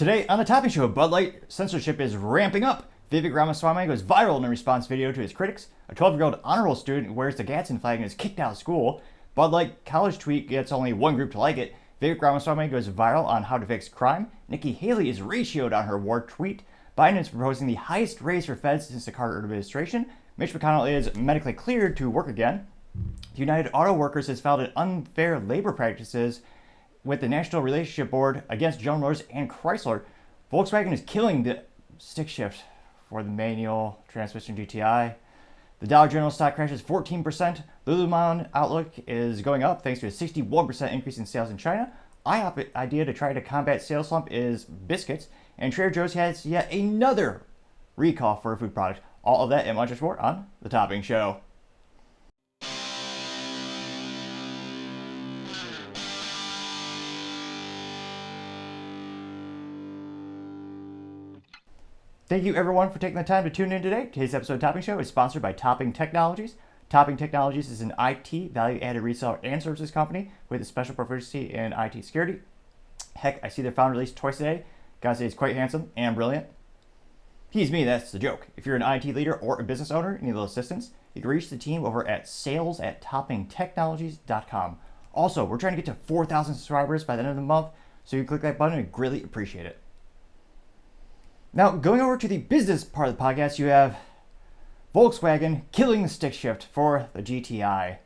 Today on the topic show, Bud Light censorship is ramping up. Vivek Ramaswamy goes viral in a response video to his critics. A 12-year-old honor roll student who wears the Gadsden flag and is kicked out of school. Bud Light college tweet gets only one group to like it. Vivek Ramaswamy goes viral on how to fix crime. Nikki Haley is ratioed on her war tweet. Biden is proposing the highest raise for feds since the Carter administration. Mitch McConnell is medically cleared to work again. The United Auto Workers has filed an unfair labor practices with the National Relationship Board against General Motors and Chrysler. Volkswagen is killing the stick shift for the manual transmission GTI. The Dow Jones stock crashes 14%. Lululemon outlook is going up thanks to a 61% increase in sales in China. IHOP idea to try to combat sales slump is biscuits. And Trader Joe's has yet another recall for a food product. All of that and much more on The Topping Show. Thank you everyone for taking the time to tune in today. Today's episode of Topping Show is sponsored by Topping Technologies. Topping Technologies is an IT value-added reseller and services company with a special proficiency in IT security. Heck, I see their founder released twice a day. Gotta say he's quite handsome and brilliant. He's me, that's the joke. If you're an IT leader or a business owner and need a little assistance, you can reach the team over at sales@toppingtechnologies.com. Also, we're trying to get to 4,000 subscribers by the end of the month, so you can click that button and greatly appreciate it. Now, going over to the business part of the podcast, you have Volkswagen killing the stick shift for the GTI.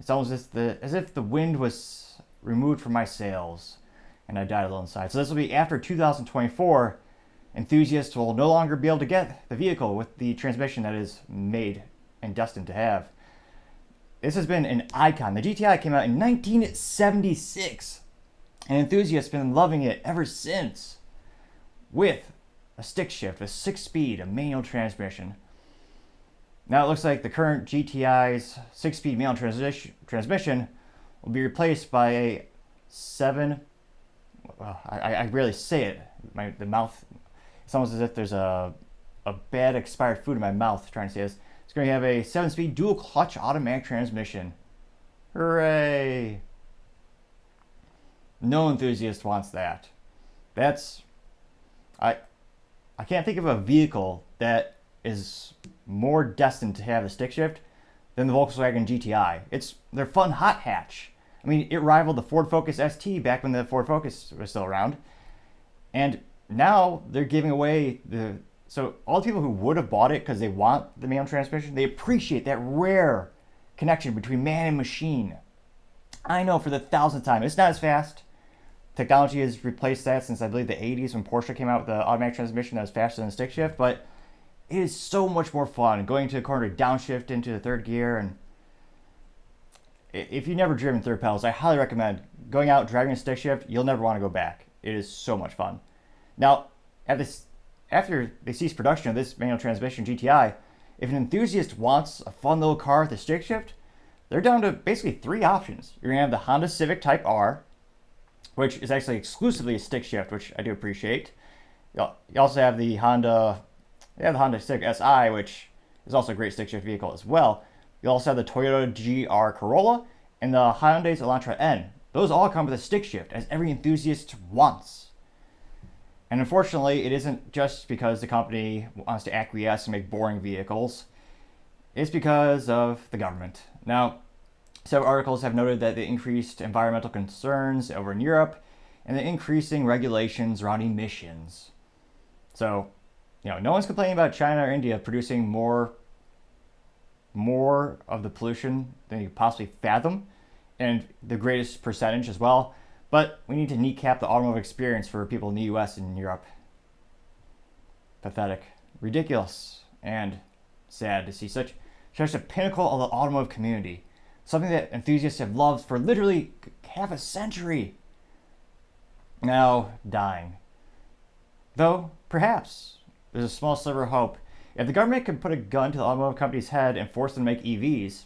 It's almost as if the wind was removed from my sails and I died a little inside. So this will be after 2024. Enthusiasts will no longer be able to get the vehicle with the transmission that is made and destined to have. This has been an icon. The GTI came out in 1976, and enthusiasts have been loving it ever since. With a stick shift, a 6-speed, a manual transmission. Now it looks like the current GTI's 6-speed manual transmission will be replaced by a 7. Well, I barely say it. The mouth. It's almost as if there's a bad expired food in my mouth trying to say this. It's going to have a 7-speed dual clutch automatic transmission. Hooray! No enthusiast wants that. I can't think of a vehicle that is more destined to have a stick shift than the Volkswagen GTI. It's their fun hot hatch. I mean, it rivaled the Ford Focus ST back when the Ford Focus was still around. And now they're giving away so all the people who would have bought it because they want the manual transmission, they appreciate that rare connection between man and machine. I know for the 1,000th time, it's not as fast. Technology has replaced that since I believe the 80s when Porsche came out with the automatic transmission that was faster than the stick shift, but it is so much more fun going to the corner to downshift into the third gear. And if you've never driven third pedals, I highly recommend going out driving a stick shift. You'll never want to go back. It is so much fun. Now, after they cease production of this manual transmission GTI, if an enthusiast wants a fun little car with a stick shift, they're down to basically 3 options. You're going to have the Honda Civic Type R, which is actually exclusively a stick shift, which I do appreciate. You also have the Honda Civic Si, which is also a great stick shift vehicle as well. You also have the Toyota GR Corolla and the Hyundai's Elantra N. Those all come with a stick shift, as every enthusiast wants. And unfortunately, it isn't just because the company wants to acquiesce and make boring vehicles. It's because of the government. Now, several articles have noted that the increased environmental concerns over in Europe and the increasing regulations around emissions. So, no one's complaining about China or India producing more of the pollution than you could possibly fathom, and the greatest percentage as well. But we need to kneecap the automotive experience for people in the US and Europe. Pathetic, ridiculous, and sad to see such a pinnacle of the automotive community. Something that enthusiasts have loved for literally half a century, now dying. Though, perhaps, there's a small sliver of hope. If the government could put a gun to the automotive company's head and force them to make EVs,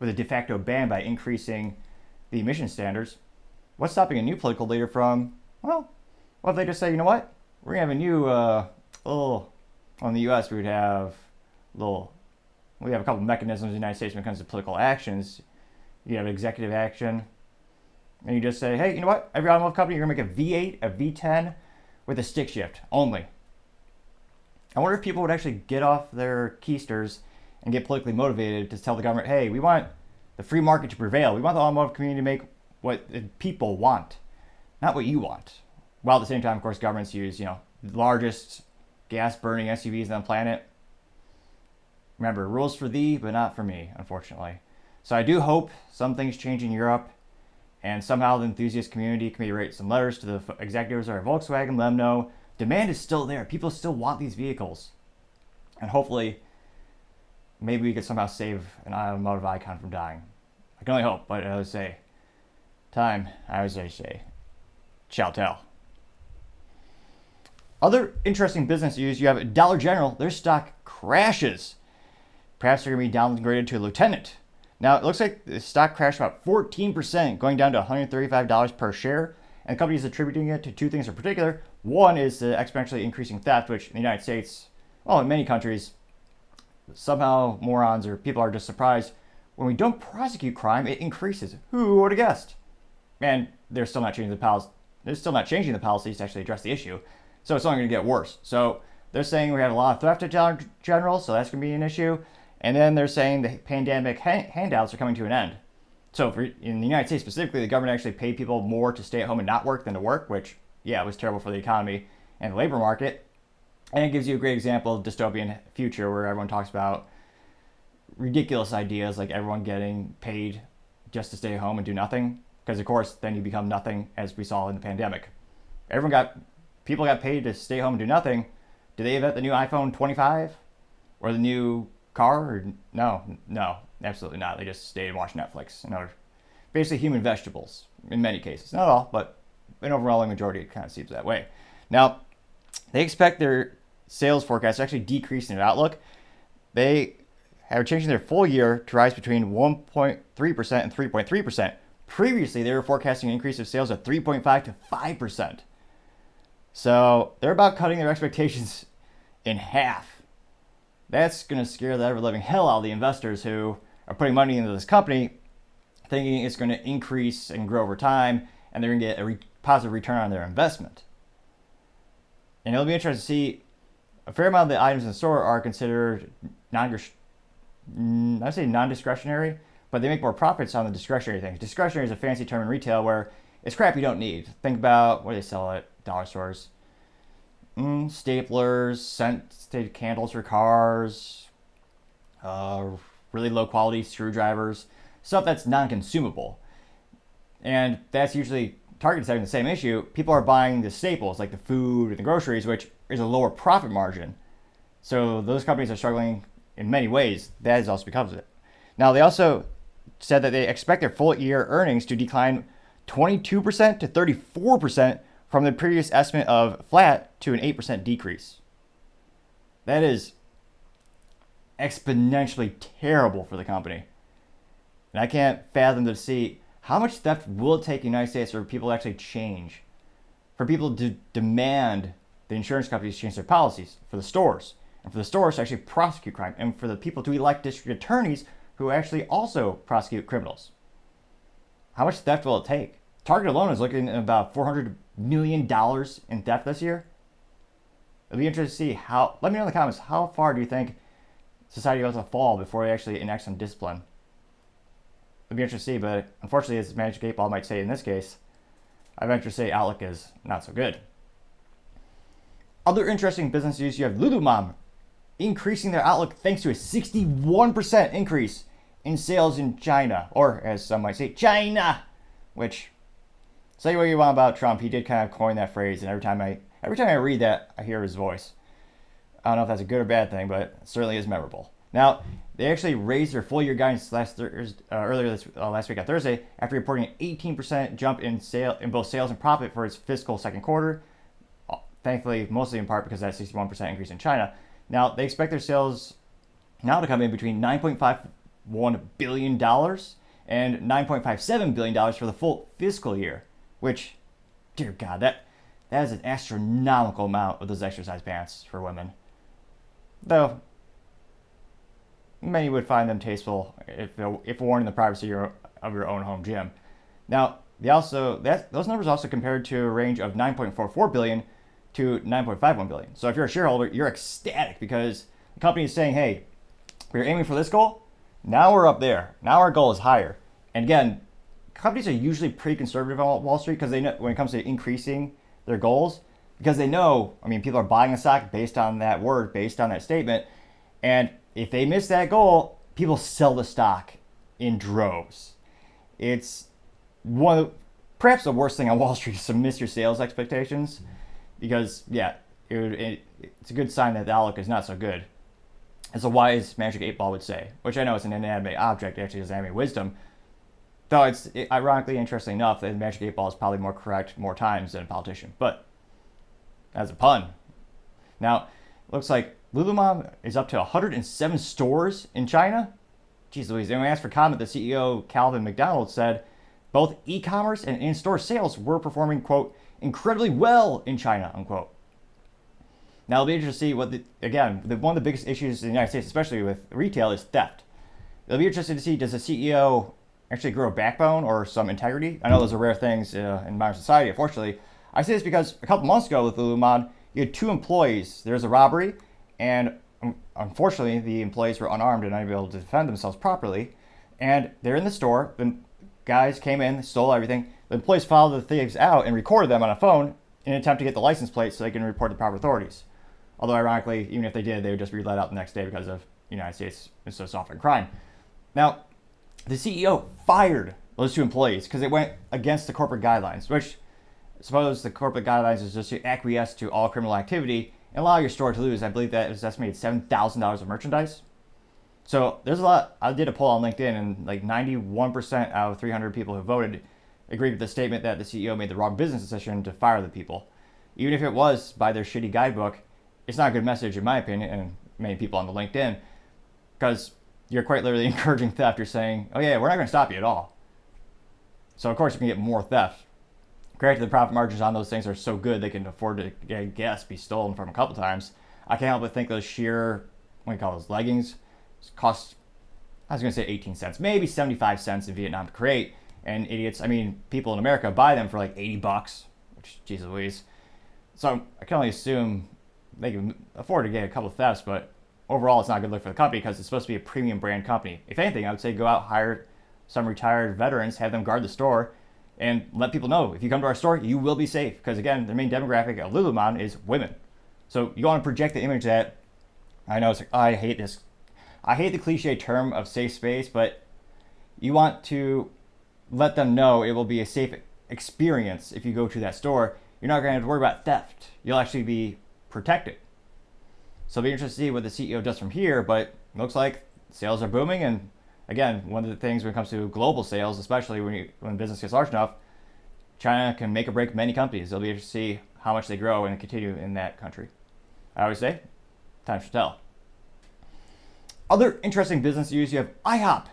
with a de facto ban by increasing the emission standards, what's stopping a new political leader from, what if they just say, you know what, we're going to have a new, in the US we have a couple mechanisms in the United States when it comes to political actions. You have executive action, And you just say, hey, you know what? Every automotive company, you're going to make a V8, a V10 with a stick shift only. I wonder if people would actually get off their keisters and get politically motivated to tell the government, hey, we want the free market to prevail. We want the automotive community to make what the people want, not what you want. While at the same time, of course, governments use, the largest gas-burning SUVs on the planet. Remember, rules for thee, but not for me, unfortunately. So I do hope some things change in Europe, and somehow the enthusiast community can maybe write some letters to the executives of Volkswagen, let them know demand is still there. People still want these vehicles. And hopefully, maybe we could somehow save an automotive icon from dying. I can only hope, but I always say, shall tell. Other interesting business news, you have Dollar General, their stock crashes. Perhaps they're going to be downgraded to a lieutenant. Now, it looks like the stock crashed about 14%, going down to $135 per share. And the company is attributing it to two things in particular. One is the exponentially increasing theft, which in the United States, in many countries, somehow morons or people are just surprised. When we don't prosecute crime, it increases. Who would have guessed? And they're still not changing the policy. They're still not changing the policies to actually address the issue. So it's only going to get worse. So they're saying we had a lot of theft at Dollar General, so that's going to be an issue. And then they're saying the pandemic handouts are coming to an end. So in the United States specifically, the government actually paid people more to stay at home and not work than to work, which, it was terrible for the economy and the labor market. And it gives you a great example of dystopian future where everyone talks about ridiculous ideas like everyone getting paid just to stay home and do nothing. Because, of course, then you become nothing, as we saw in the pandemic. People got paid to stay home and do nothing. Do they invent the new iPhone 25 or the new car? Or no, absolutely not. They just stayed and watched Netflix and other, basically human vegetables in many cases. Not all, but an overwhelming majority, it kind of seems that way. Now, they expect their sales forecast to actually decrease in their outlook. They have changed their full year to rise between 1.3% and 3.3%. Previously, they were forecasting an increase of sales of 3.5 to 5%. So they're about cutting their expectations in half. That's going to scare the ever-living hell out of the investors who are putting money into this company, thinking it's going to increase and grow over time, and they're going to get a positive return on their investment. And it'll be interesting to see a fair amount of the items in the store are considered non-discretionary, but they make more profits on the discretionary things. Discretionary is a fancy term in retail where it's crap you don't need. Think about what do they sell at dollar stores? Staplers, scented candles for cars, really low quality screwdrivers, stuff that's non-consumable. And that's usually Target's having the same issue. People are buying the staples like the food and the groceries, which is a lower profit margin. So those companies are struggling in many ways. That is also because of it. Now, they also said that they expect their full year earnings to decline 22% to 34% from the previous estimate of flat to an 8% decrease. That is exponentially terrible for the company. And I can't fathom to see how much theft will it take in the United States for people to actually change, for people to demand the insurance companies change their policies, for the stores, and for the stores to actually prosecute crime, and for the people to elect district attorneys who actually also prosecute criminals. How much theft will it take? Target alone is looking at about $400 million in theft this year. It'll be interesting to see how, let me know in the comments, how far do you think society goes to fall before they actually enact some discipline? It'll be interesting to see, but unfortunately, as Magic 8 Ball might say in this case, I venture to say outlook is not so good. Other interesting business news, you have Lululemon increasing their outlook thanks to a 61% increase in sales in China, or as some might say, China, which, say what you want about Trump, he did kind of coin that phrase, and every time I read that, I hear his voice. I don't know if that's a good or bad thing, but it certainly is memorable. Now, they actually raised their full year guidance last week on Thursday after reporting an 18% jump in both sales and profit for its fiscal second quarter. Thankfully, mostly in part because of that 61% increase in China. Now, they expect their sales now to come in between $9.51 billion and $9.57 billion for the full fiscal year, which, dear God, that is an astronomical amount of those exercise pants for women. Though, many would find them tasteful if worn in the privacy of your own home gym. Now, those numbers also compared to a range of 9.44 billion to 9.51 billion. So if you're a shareholder, you're ecstatic because the company is saying, hey, we were aiming for this goal. Now we're up there. Now our goal is higher. And again, companies are usually pretty conservative on Wall Street because they know when it comes to increasing their goals, because they know, I mean, people are buying a stock based on that word, based on that statement. And if they miss that goal, people sell the stock in droves. It's one of perhaps the worst thing on Wall Street is to miss your sales expectations because, yeah, it's a good sign that the outlook is not so good. As a wise magic 8-ball would say, which I know is an inanimate object, actually doesn't have any wisdom. Though it's ironically, interesting enough, that the magic 8-ball is probably more correct more times than a politician. But as a pun. Now, looks like Lululemon is up to 107 stores in China. Jeez Louise. And when asked for comment, the CEO, Calvin McDonald, said both e-commerce and in-store sales were performing, quote, incredibly well in China, unquote. Now, it'll be interesting to see one of the biggest issues in the United States, especially with retail, is theft. It'll be interesting to see, does the CEO actually grow a backbone or some integrity? I know those are rare things in modern society, unfortunately. I say this because a couple months ago with Lululemon, you had 2 employees. There was a robbery, and unfortunately, the employees were unarmed and unable to defend themselves properly. And they're in the store. The guys came in, stole everything. The employees followed the thieves out and recorded them on a phone in an attempt to get the license plate so they can report the proper authorities. Although, ironically, even if they did, they would just be let out the next day because of the United States is so soft on crime. Now, the CEO fired those 2 employees because they went against the corporate guidelines, which I suppose the corporate guidelines is just to acquiesce to all criminal activity and allow your store to lose. I believe that is estimated $7,000 of merchandise. So there's a lot. I did a poll on LinkedIn, and like 91% out of 300 people who voted agreed with the statement that the CEO made the wrong business decision to fire the people. Even if it was by their shitty guidebook, it's not a good message, in my opinion, and many people on the LinkedIn, because you're quite literally encouraging theft. You're saying, oh yeah, we're not going to stop you at all. So of course you can get more theft. Granted, the profit margins on those things are so good they can afford to, I guess, be stolen from a couple times. I can't help but think those sheer, what do you call those, leggings, cost, I was going to say 18 cents, maybe 75 cents in Vietnam to create. And idiots, I mean, people in America buy them for like $80, which, Jesus Louise. So I can only assume they can afford to get a couple of thefts, but overall it's not a good look for the company because it's supposed to be a premium brand company. If anything, I would say go out, hire some retired veterans, have them guard the store, and let people know if you come to our store, you will be safe. Because again, the main demographic of Lululemon is women. So you want to project the image that, I know I hate this. I hate the cliche term of safe space, but you want to let them know it will be a safe experience if you go to that store. You're not going to have to worry about theft. You'll actually be protected. So it'll be interesting to see what the CEO does from here, but it looks like sales are booming. And again, one of the things when it comes to global sales, especially when business gets large enough, China can make or break many companies. It'll be interesting to see how much they grow and continue in that country. I always say, time shall tell. Other interesting business news, you have IHOP.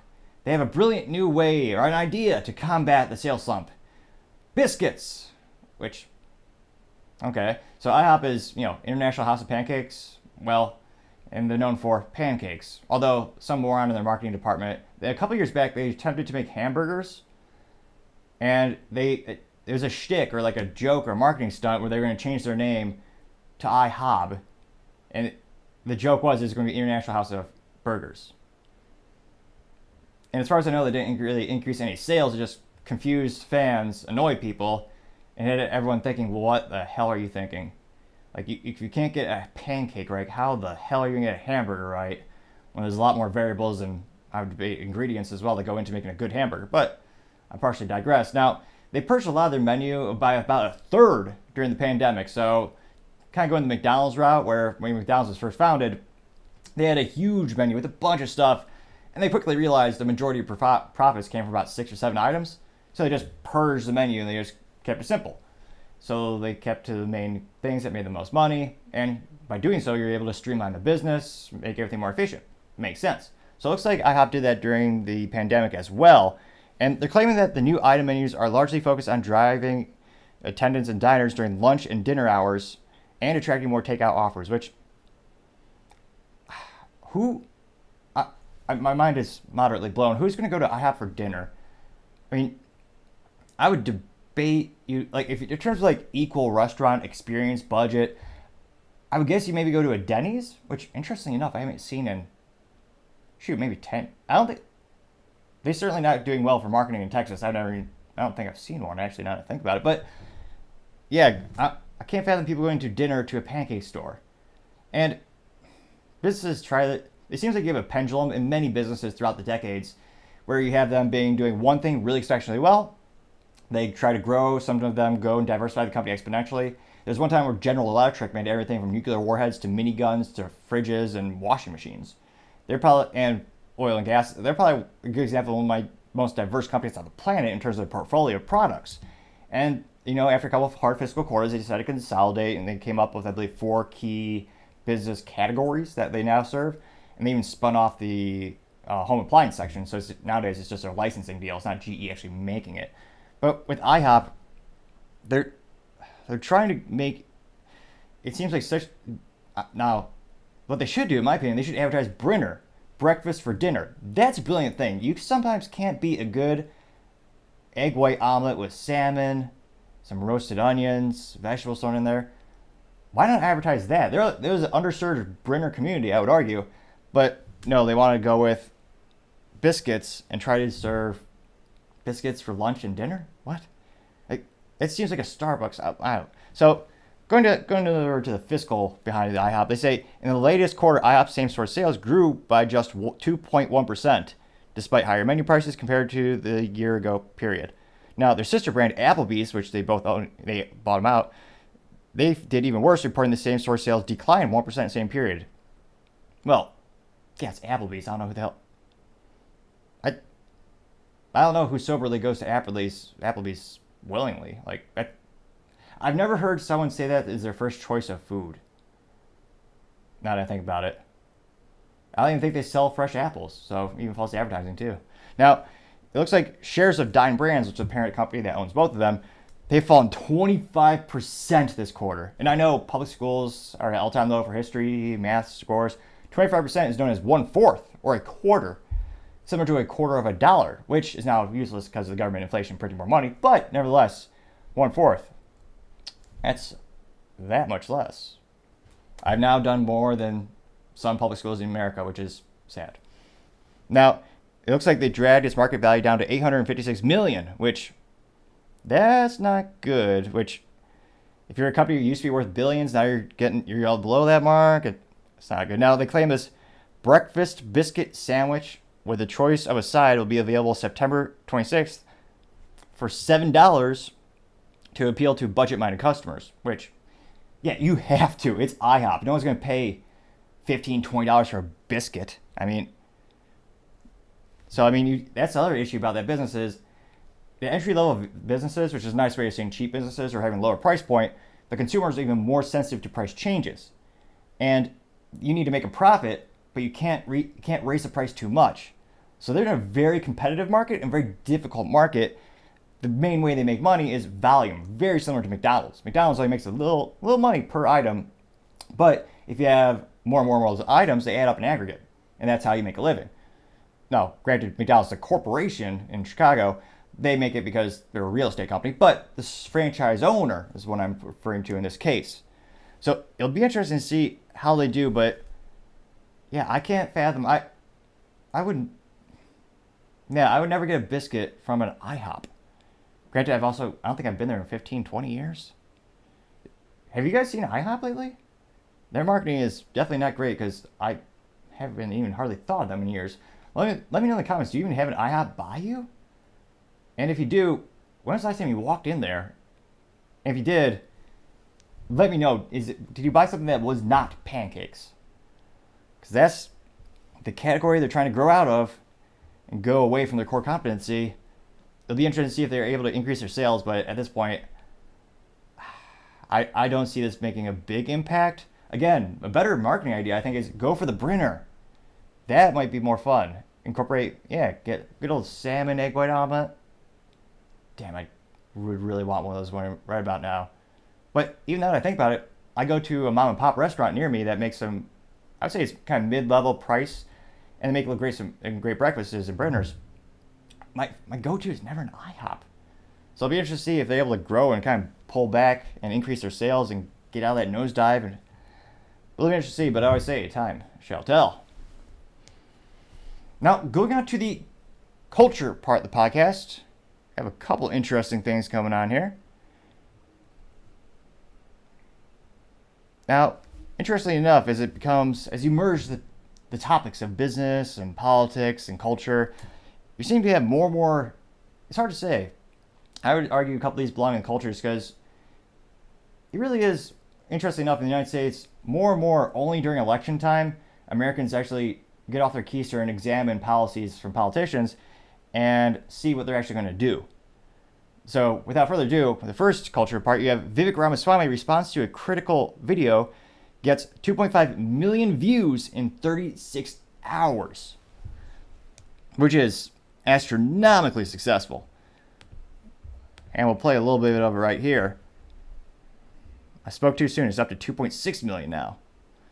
They have a brilliant new way or an idea to combat the sales slump. Biscuits, which, okay. So IHOP is, International House of Pancakes. Well, and they're known for pancakes. Although some moron in their marketing department, a couple years back, they attempted to make hamburgers. And it was a shtick or like a joke or marketing stunt where they were going to change their name to IHOB. And the joke was it's going to be International House of Burgers. And as far as I know, they didn't really increase any sales. It just confused fans, annoyed people, and had everyone thinking, well, what the hell are you thinking? Like, if you can't get a pancake right, how the hell are you going to get a hamburger right when there's a lot more variables and I would debate ingredients as well that go into making a good hamburger? But I partially digress. Now, they purged a lot of their menu by about a third during the pandemic. So kind of going the McDonald's route, where when McDonald's was first founded, they had a huge menu with a bunch of stuff. And they quickly realized the majority of profits came from about 6 or 7 items. So they just purged the menu and they just kept it simple. So they kept to the main things that made the most money. And by doing so, you're able to streamline the business, make everything more efficient. Makes sense. So it looks like IHOP did that during the pandemic as well. And they're claiming that the new item menus are largely focused on driving attendance in diners during lunch and dinner hours and attracting more takeout offers, which, my mind is moderately blown. Who's going to go to IHOP for dinner? I mean, I would debate you, like, if in terms of like equal restaurant experience budget, I would guess you maybe go to a Denny's, which interestingly enough I haven't seen in, shoot, maybe 10. I don't think they're certainly not doing well for marketing in Texas. I don't think I've seen one actually, now that I think about it. But yeah, I can't fathom people going to dinner to a pancake store. And businesses try that. It seems like you have a pendulum in many businesses throughout the decades where you have them doing one thing really exceptionally well. They try to grow. Some of them go and diversify the company exponentially. There's one time where General Electric made everything from nuclear warheads to miniguns to fridges and washing machines. They're probably, and oil and gas, they're probably a good example of one of my most diverse companies on the planet in terms of their portfolio of products. And, after a couple of hard fiscal quarters, they decided to consolidate, and they came up with, I believe, 4 key business categories that they now serve. And they even spun off the home appliance section. So nowadays it's just a licensing deal. It's not GE actually making it. But with IHOP, they're trying to make, it seems like such, now, what they should do, in my opinion, they should advertise Brinner, breakfast for dinner. That's a brilliant thing. You sometimes can't beat a good egg white omelet with salmon, some roasted onions, vegetables thrown in there. Why not advertise that? There's an underserved Brinner community, I would argue. But no, they want to go with biscuits and try to serve biscuits for lunch and dinner? What? It seems like a Starbucks. I don't. So going over to the fiscal behind the IHOP, they say in the latest quarter, IHOP same-store sales grew by just 2.1%, despite higher menu prices compared to the year ago period. Now, their sister brand Applebee's, which they both own, they bought them out, they did even worse, reporting the same-store sales declined 1% in the same period. Well, yeah, it's Applebee's. I don't know who the hell. I don't know who soberly goes to Applebee's willingly. Like, I've never heard someone say that is their first choice of food. Now that I think about it. I don't even think they sell fresh apples, so even false advertising too. Now, it looks like shares of Dine Brands, which is a parent company that owns both of them, they've fallen 25% this quarter. And I know public schools are at all-time low for history, math scores. 25% is known as 1/4 or a quarter, similar to a quarter of a dollar, which is now useless because of the government inflation printing more money. But nevertheless, 1/4. That's that much less. I've now done more than some public schools in America, which is sad. Now, it looks like they dragged its market value down to $856 million, which that's not good. Which, if you're a company who used to be worth billions, now you're all below that mark. It's not good. Now they claim this breakfast biscuit sandwich with the choice of a side will be available September 26th for $7 to appeal to budget-minded customers. Which, yeah, you have to. It's IHOP. No one's going to pay $15, $20 for a biscuit. That's the other issue about that business is the entry-level businesses, which is a nice way of saying cheap businesses or having a lower price point, the consumers are even more sensitive to price changes. And you need to make a profit, but you can't raise the price too much. So they're in a very competitive market and very difficult market. The main way they make money is volume, very similar to McDonald's. McDonald's only makes a little money per item, but if you have more and more of those items, they add up in aggregate, and that's how you make a living. Now, granted, McDonald's is a corporation in Chicago. They make it because they're a real estate company, but the franchise owner is what I'm referring to in this case. So it'll be interesting to see how they do, but yeah, I can't fathom. I would never get a biscuit from an IHOP. Granted, I don't think I've been there in 15, 20 years. Have you guys seen IHOP lately? Their marketing is definitely not great because I haven't even hardly thought of them in years. Let me know in the comments, do you even have an IHOP by you? And if you do, when was the last time you walked in there? And if you did, let me know. Did you buy something that was not pancakes? Because that's the category they're trying to grow out of and go away from their core competency. It'll be interesting to see if they're able to increase their sales, but at this point, I don't see this making a big impact. Again, a better marketing idea, I think, is go for the Brinner. That might be more fun. Incorporate, get good old salmon egg white omelet. Damn, I would really want one of those right about now. But even now that I think about it, I go to a mom and pop restaurant near me that makes some, I would say it's kind of mid-level price, and they make great breakfasts and Brinners. My go-to is never an IHOP. So it'll be interesting to see if they're able to grow and kind of pull back and increase their sales and get out of that nosedive. And it'll be interesting to see, but I always say, time shall tell. Now, going on to the culture part of the podcast, I have a couple interesting things coming on here. Now, interestingly enough, as you merge the topics of business and politics and culture, you seem to have more and more, it's hard to say. I would argue a couple of these belong in cultures because it really is, interesting enough, in the United States, more and more, only during election time, Americans actually get off their keister and examine policies from politicians and see what they're actually going to do. So without further ado, the first culture part, you have Vivek Ramaswamy response to a critical video gets 2.5 million views in 36 hours, which is astronomically successful. And we'll play a little bit of it right here. I spoke too soon. It's up to 2.6 million now.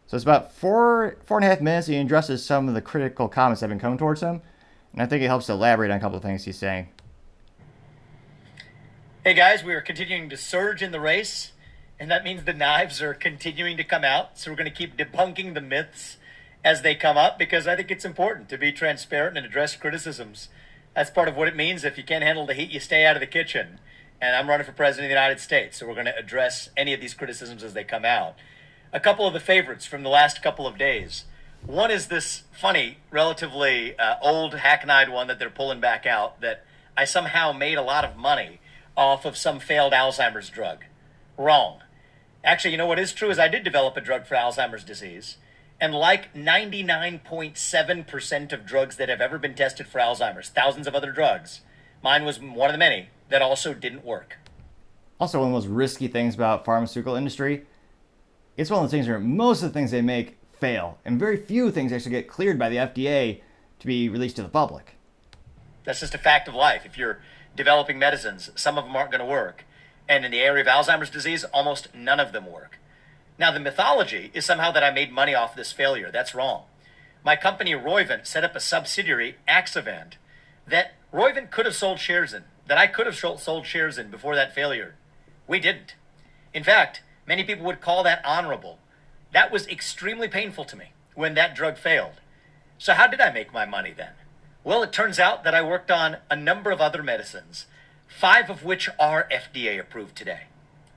So it's about four and a half minutes. He addresses some of the critical comments that have been coming towards him. And I think it helps to elaborate on a couple of things he's saying. Hey guys, we are continuing to surge in the race, and that means the knives are continuing to come out. So we're going to keep debunking the myths as they come up, because I think it's important to be transparent and address criticisms. That's part of what it means. If you can't handle the heat, you stay out of the kitchen. And I'm running for president of the United States, so we're going to address any of these criticisms as they come out. A couple of the favorites from the last couple of days. One is this funny, relatively old, hackneyed one that they're pulling back out, that I somehow made a lot of money off of some failed Alzheimer's drug. Wrong. Actually, you know what is true is I did develop a drug for Alzheimer's disease. And like 99.7% of drugs that have ever been tested for Alzheimer's, thousands of other drugs, mine was one of the many that also didn't work. Also, one of the most risky things about pharmaceutical industry, it's one of those things where most of the things they make fail, and very few things actually get cleared by the FDA to be released to the public. That's just a fact of life. If you're developing medicines, some of them aren't going to work. And in the area of Alzheimer's disease, almost none of them work. Now, the mythology is somehow that I made money off this failure. That's wrong. My company, Roivant, set up a subsidiary, Axovant, that Roivant could have sold shares in, that I could have sold shares in before that failure. We didn't. In fact, many people would call that honorable. That was extremely painful to me when that drug failed. So how did I make my money then? Well, it turns out that I worked on a number of other medicines, 5 of which are FDA approved today.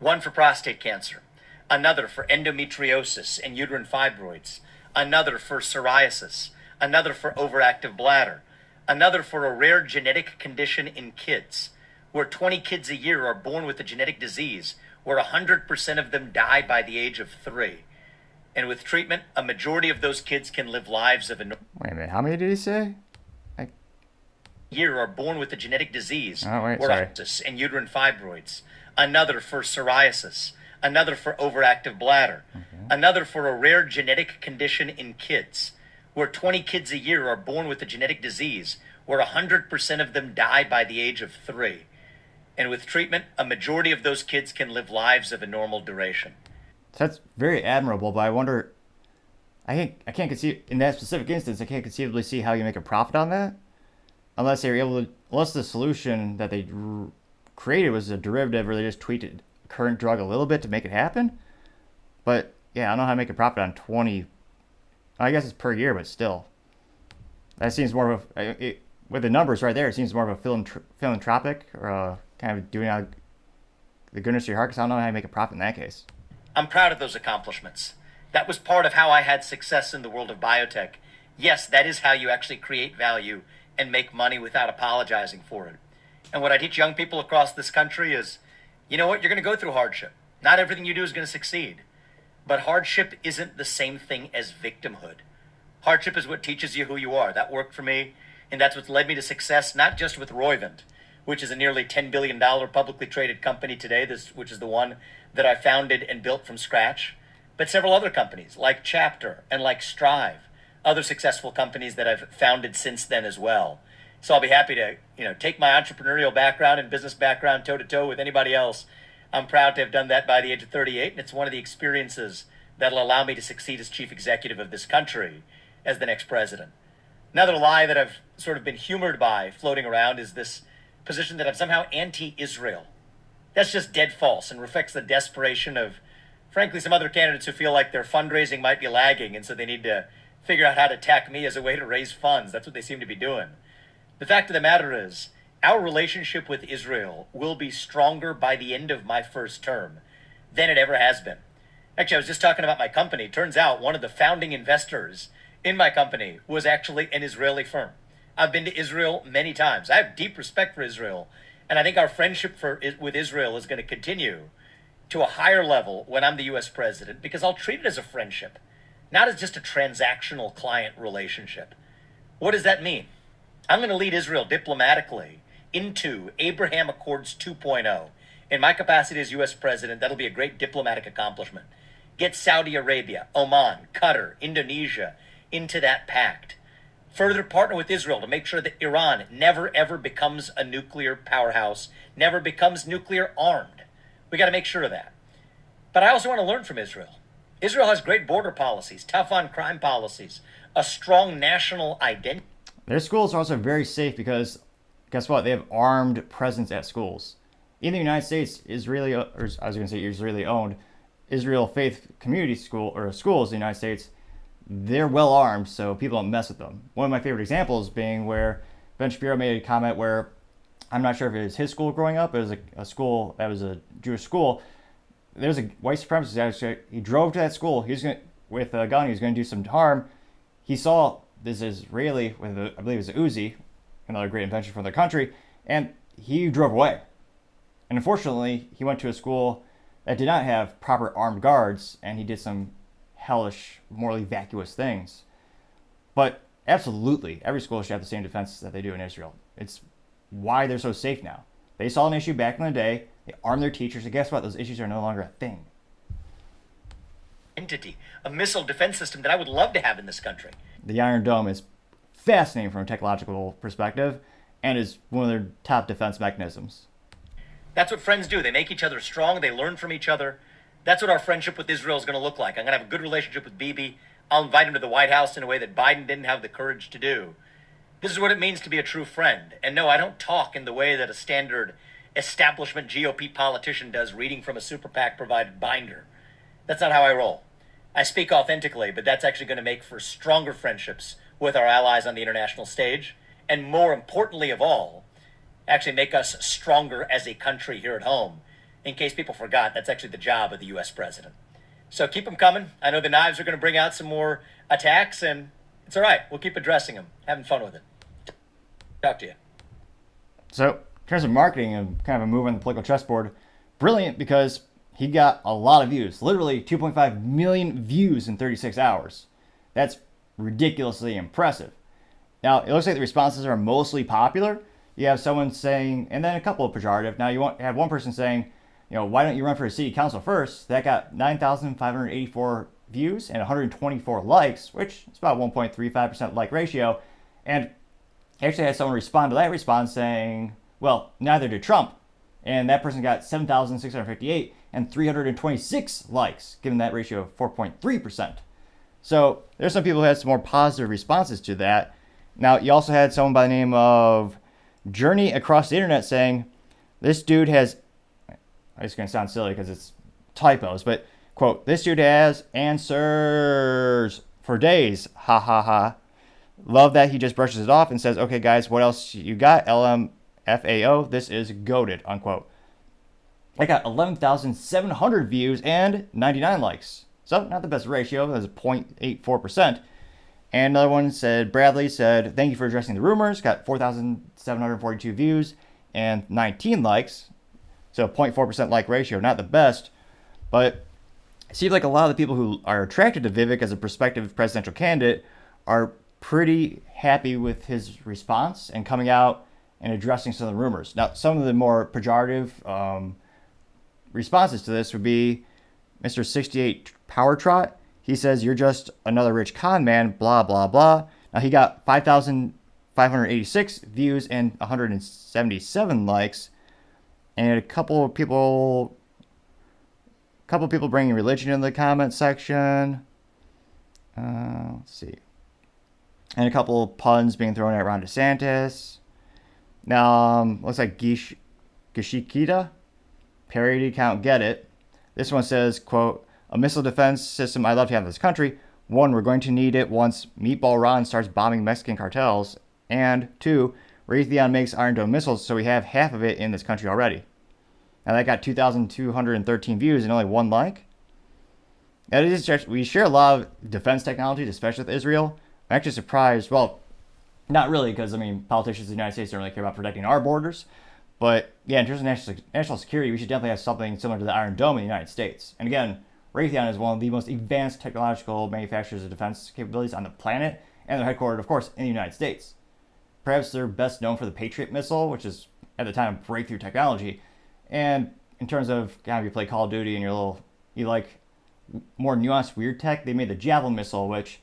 One for prostate cancer, another for endometriosis and uterine fibroids, another for psoriasis, another for overactive bladder, another for a rare genetic condition in kids, where 20 kids a year are born with a genetic disease, where 100% of them die by the age of 3. And with treatment, a majority of those kids can live lives of a... Wait a minute, how many did he say? Year are born with a genetic disease, and uterine fibroids, another for psoriasis, another for overactive bladder, another for a rare genetic condition in kids, where 20 kids a year are born with a genetic disease, where 100% of them die by the age of 3. And with treatment, a majority of those kids can live lives of a normal duration. That's very admirable, but I wonder, I can't conceive, in that specific instance, I can't conceivably see how you make a profit on that. Unless they were able to, unless the solution that they created was a derivative where they just tweaked a current drug a little bit to make it happen. But yeah, I don't know how to make a profit on 20. I guess it's per year, but still. That seems more of a, with the numbers right there, it seems more of a philanthropic or a kind of doing out the goodness of your heart, because I don't know how to make a profit in that case. I'm proud of those accomplishments. That was part of how I had success in the world of biotech. Yes, that is how you actually create value and make money without apologizing for it. And what I teach young people across this country is, you know what, you're going to go through hardship. Not everything you do is going to succeed. But hardship isn't the same thing as victimhood. Hardship is what teaches you who you are. That worked for me, and that's what's led me to success, not just with Roivant, which is a nearly $10 billion publicly traded company today, which is the one that I founded and built from scratch, but several other companies like Chapter and like Strive, other successful companies that I've founded since then as well. So I'll be happy to, take my entrepreneurial background and business background toe to toe with anybody else. I'm proud to have done that by the age of 38, and it's one of the experiences that'll allow me to succeed as chief executive of this country as the next president. Another lie that I've sort of been humored by floating around is this position that I'm somehow anti-Israel. That's just dead false and reflects the desperation of, frankly, some other candidates who feel like their fundraising might be lagging, and so they need to figure out how to attack me as a way to raise funds. That's what they seem to be doing. The fact of the matter is, our relationship with Israel will be stronger by the end of my first term than it ever has been. Actually, I was just talking about my company. Turns out one of the founding investors in my company was actually an Israeli firm. I've been to Israel many times. I have deep respect for Israel, and I think our friendship with Israel is going to continue to a higher level when I'm the U.S. president, because I'll treat it as a friendship, not as just a transactional client relationship. What does that mean? I'm going to lead Israel diplomatically into Abraham Accords 2.0. In my capacity as U.S. president, that'll be a great diplomatic accomplishment. Get Saudi Arabia, Oman, Qatar, Indonesia into that pact. Further partner with Israel to make sure that Iran never ever becomes a nuclear powerhouse, never becomes nuclear armed. We got to make sure of that. But I also want to learn from Israel. Israel has great border policies, tough on crime policies, a strong national identity. Their schools are also very safe because, guess what? They have armed presence at schools. In the United States, Israeli-owned Israel Faith Community School or schools in the United States, they're well armed, so people don't mess with them. One of my favorite examples being where Ben Shapiro made a comment where, I'm not sure if it was his school growing up, it was a school that was a Jewish school. There was a white supremacist actually. He drove to that school. He was going with a gun. He was going to do some harm. He saw this Israeli with I believe it was a Uzi, another great invention from their country, and he drove away. And unfortunately, he went to a school that did not have proper armed guards, and he did some hellish, morally vacuous things. But absolutely, every school should have the same defense that they do in Israel. It's why they're so safe now. They saw an issue back in the day, they armed their teachers, and guess what? Those issues are no longer a thing. Entity, a missile defense system that I would love to have in this country. The Iron Dome is fascinating from a technological perspective and is one of their top defense mechanisms. That's what friends do. They make each other strong. They learn from each other. That's what our friendship with Israel is going to look like. I'm going to have a good relationship with Bibi. I'll invite him to the White House in a way that Biden didn't have the courage to do. This is what it means to be a true friend. And no, I don't talk in the way that a standard establishment GOP politician does, reading from a super PAC provided binder. That's not how I roll. I speak authentically, but that's actually going to make for stronger friendships with our allies on the international stage. And more importantly of all, actually make us stronger as a country here at home. In case people forgot, that's actually the job of the U.S. president. So keep them coming. I know the knives are going to bring out some more attacks, and it's all right. We'll keep addressing them, having fun with it. Talk to you. So, in terms of marketing and kind of a move on the political chessboard, brilliant because he got a lot of views. Literally 2.5 million views in 36 hours. That's ridiculously impressive. Now, it looks like the responses are mostly popular. You have someone saying, and then a couple of pejorative. Now, you have one person saying, why don't you run for a city council first? That got 9,584 views and 124 likes, which is about 1.35% like ratio. And actually had someone respond to that response saying, well, neither did Trump. And that person got 7,658 and 326 likes, given that ratio of 4.3%. So there's some people who had some more positive responses to that. Now, you also had someone by the name of Journey Across the Internet saying, this dude has, it's going to sound silly because it's typos, but, quote, this dude has answers for days, ha ha ha. Love that he just brushes it off and says, okay, guys, what else you got? LMFAO, this is goated, unquote. I got 11,700 views and 99 likes. So, not the best ratio, that's 0.84%. And another one said, Bradley said, thank you for addressing the rumors. Got 4,742 views and 19 likes. So 0.4% like ratio, not the best. But it seems like a lot of the people who are attracted to Vivek as a prospective presidential candidate are pretty happy with his response and coming out and addressing some of the rumors. Now, some of the more pejorative responses to this would be Mr. 68 Power Trot. He says, you're just another rich con man, blah, blah, blah. Now, he got 5,586 views and 177 likes. And a couple people bringing religion in the comment section. Let's see. And a couple puns being thrown at Ron DeSantis. Now, looks like Gishikita, parody account, get it. This one says, quote, a missile defense system I'd love to have in this country. 1, we're going to need it once Meatball Ron starts bombing Mexican cartels. And 2, Raytheon makes Iron Dome missiles, so we have half of it in this country already. Now that got 2,213 views and only 1 like. That is just, we share a lot of defense technologies, especially with Israel. I'm actually surprised. Well, not really, because I mean, politicians in the United States don't really care about protecting our borders. But yeah, in terms of national security, we should definitely have something similar to the Iron Dome in the United States. And again, Raytheon is one of the most advanced technological manufacturers of defense capabilities on the planet, and they're headquartered, of course, in the United States. Perhaps they're best known for the Patriot missile, which is at the time breakthrough technology. And in terms of kind of you play Call of Duty and you like more nuanced weird tech, they made the Javelin missile, which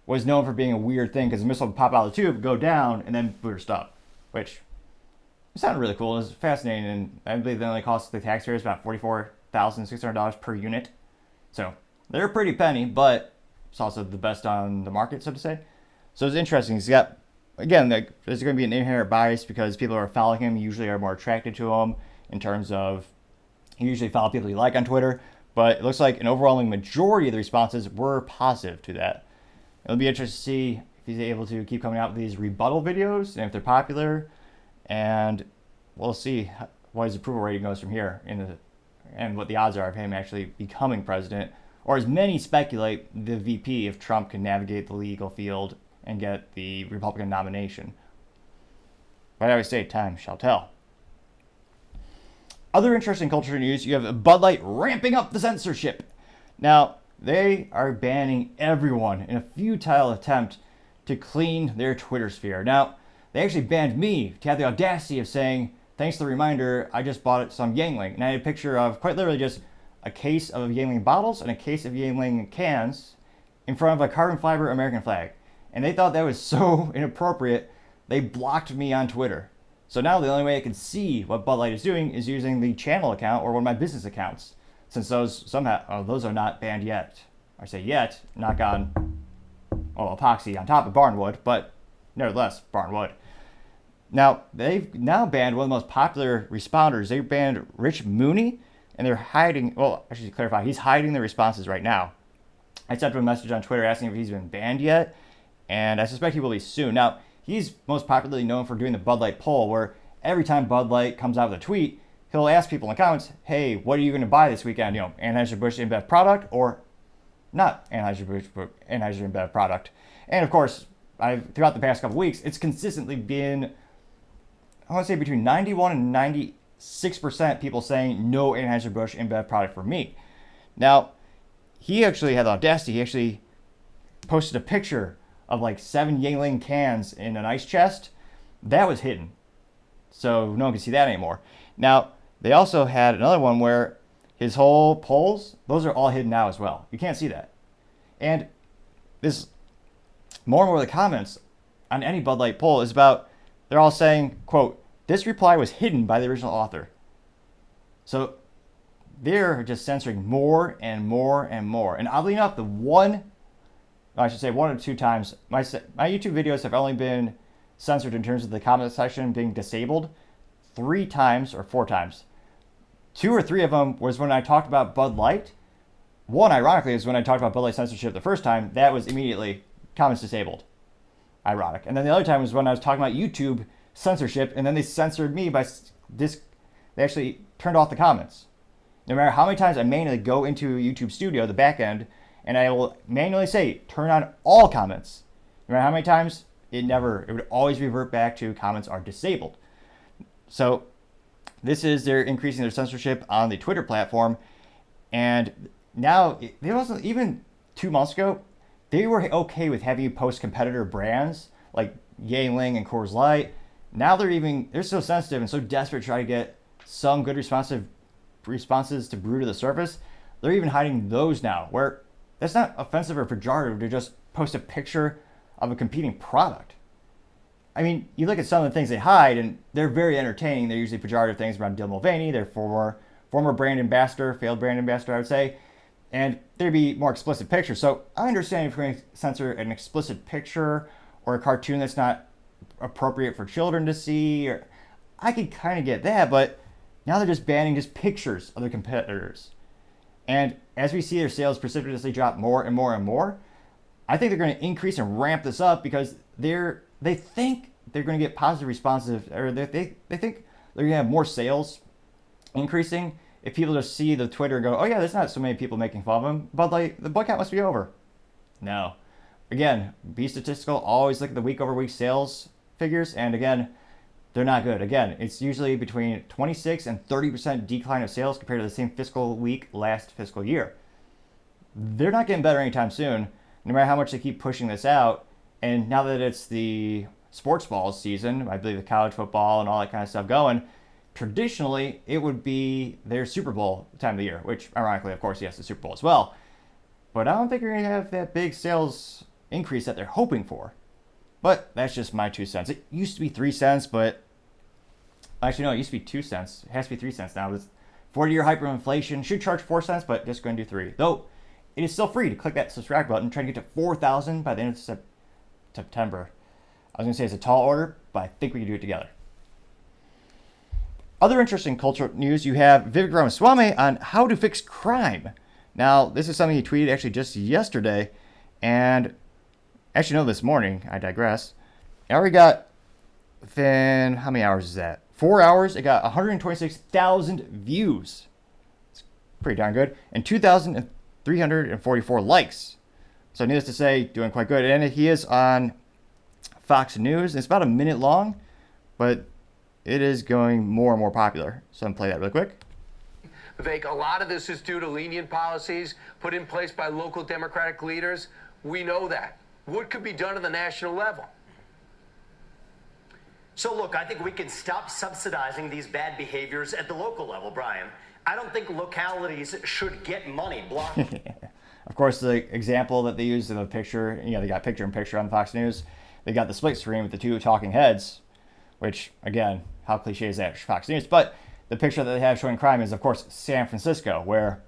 was known for being a weird thing because the missile would pop out of the tube, go down, and then burst up, which sounded really cool. It was fascinating, and I believe they only cost the taxpayers about $44,600 per unit. So they're a pretty penny, but it's also the best on the market, so to say. So it's interesting. He's got, again, there's going to be an inherent bias because people who are following him usually are more attracted to him in terms of you usually follow people you like on Twitter. But it looks like an overwhelming majority of the responses were positive to that. It'll be interesting to see if he's able to keep coming out with these rebuttal videos and if they're popular. And we'll see what his approval rating goes from here and what the odds are of him actually becoming president. Or as many speculate, the VP if Trump can navigate the legal field and get the Republican nomination. But I always say time shall tell. Other interesting culture news, you have Bud Light ramping up the censorship. Now, they are banning everyone in a futile attempt to clean their Twitter sphere. Now, they actually banned me to have the audacity of saying, thanks to the reminder, I just bought some Yangling. And I had a picture of quite literally just a case of Yangling bottles and a case of Yangling cans in front of a carbon fiber American flag. And they thought that was so inappropriate, they blocked me on Twitter. So now the only way I can see what Bud Light is doing is using the channel account or one of my business accounts, since those are not banned yet. I say yet, knock on, epoxy on top of barnwood, but nevertheless, barnwood. Now, they've now banned one of the most popular responders. They banned Rich Mooney, and they're hiding, I should clarify, he's hiding the responses right now. I sent him a message on Twitter asking if he's been banned yet, and I suspect he will be soon. Now, he's most popularly known for doing the Bud Light poll, where every time Bud Light comes out with a tweet, he'll ask people in the comments, hey, what are you going to buy this weekend? Anheuser-Busch InBev product or not Anheuser-Busch InBev product. And of course, throughout the past couple weeks, it's consistently been, I want to say between 91 and 96% people saying no Anheuser-Busch InBev product for me. Now, he actually had the audacity. He actually posted a picture of like 7 Yangling cans in an ice chest. That was hidden, so no one can see that anymore. Now, they also had another one where his whole polls, those are all hidden now as well. You can't see that. And this, more and more of the comments on any Bud Light poll is about, they're all saying, quote, this reply was hidden by the original author. So they're just censoring more and more and more. And oddly enough, one or two times, my YouTube videos have only been censored in terms of the comment section being disabled 3 times or 4 times. 2 or 3 of them was when I talked about Bud Light. One, ironically, is when I talked about Bud Light censorship the first time. That was immediately comments disabled. Ironic. And then the other time was when I was talking about YouTube censorship, and then they censored me by this. They actually turned off the comments. No matter how many times I manually go into YouTube Studio, the back end, and I will manually say, turn on all comments. No matter how many times, it would always revert back to comments are disabled. So they're increasing their censorship on the Twitter platform. And now, they wasn't even 2 months ago, they were okay with having you post competitor brands like Yangling and Coors Light. Now they're so sensitive and so desperate to try to get some good responses to brew to the surface. They're even hiding those now, where that's not offensive or pejorative to just post a picture of a competing product. I mean, you look at some of the things they hide, and they're very entertaining. They're usually pejorative things around Dylan Mulvaney, their former brand ambassador, failed brand ambassador, I would say. And there'd be more explicit pictures. So I understand if you're going to censor an explicit picture or a cartoon that's not appropriate for children to see. I could kind of get that, but now they're just banning just pictures of their competitors. And as we see their sales precipitously drop more and more and more, I think they're going to increase and ramp this up because they think they're going to get positive responses, or they think they're going to have more sales increasing if people just see the Twitter and go, oh yeah, there's not so many people making fun of them, but like the boycott must be over. No. Again, be statistical, always look at the week over week sales figures, and again, they're not good. Again, it's usually between 26 and 30% decline of sales compared to the same fiscal week last fiscal year. They're not getting better anytime soon, no matter how much they keep pushing this out. And now that it's the sports ball season, I believe the college football and all that kind of stuff going, traditionally it would be their Super Bowl time of the year, which ironically, of course, yes, the Super Bowl as well. But I don't think you're going to have that big sales increase that they're hoping for. But that's just my 2 cents. It used to be 3 cents, but actually, no, it used to be 2 cents. It has to be 3 cents now. This 40-year hyperinflation should charge 4 cents, but just going to do 3. Though, it is still free to click that subscribe button, trying to get to 4,000 by the end of September. I was going to say it's a tall order, but I think we can do it together. Other interesting cultural news, you have Vivek Ramaswamy on how to fix crime. Now, this is something he tweeted actually just yesterday, and actually, no, this morning. I digress. I already got, within, how many hours is that? 4 hours, it got 126,000 views. It's pretty darn good. And 2,344 likes. So needless to say, doing quite good. And he is on Fox News. It's about a minute long, but it is going more and more popular. So I'm going to play that really quick. Vivek, a lot of this is due to lenient policies put in place by local Democratic leaders. We know that. What could be done at the national level? So look, I think we can stop subsidizing these bad behaviors at the local level, Brian. I don't think localities should get money blocking. Of course, the example that they used in the picture, they got picture in picture on Fox News. They got the split screen with the two talking heads, which, again, how cliche is that, Fox News? But the picture that they have showing crime is, of course, San Francisco, where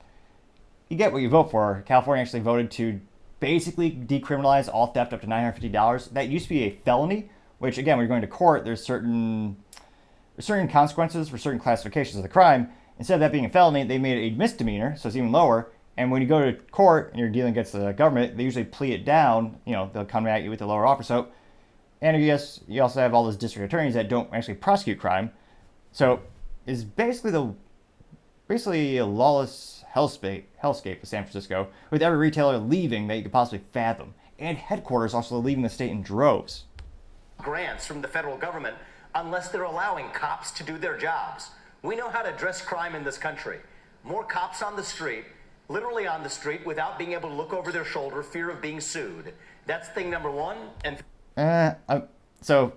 you get what you vote for. California actually voted to basically decriminalize all theft up to $950. That used to be a felony, which, again, when you're going to court, there's certain consequences for certain classifications of the crime. Instead of that being a felony, they made it a misdemeanor, so it's even lower. And when you go to court and you're dealing against the government, they usually plea it down. They'll come at you with a lower offer. So, and I guess you also have all those district attorneys that don't actually prosecute crime. So it's basically a lawless hellscape of San Francisco, with every retailer leaving that you could possibly fathom, and headquarters also leaving the state in droves. Grants from the federal government unless they're allowing cops to do their jobs. We know how to address crime in this country. More cops on the street, literally on the street, without being able to look over their shoulder, fear of being sued. That's thing number one. And so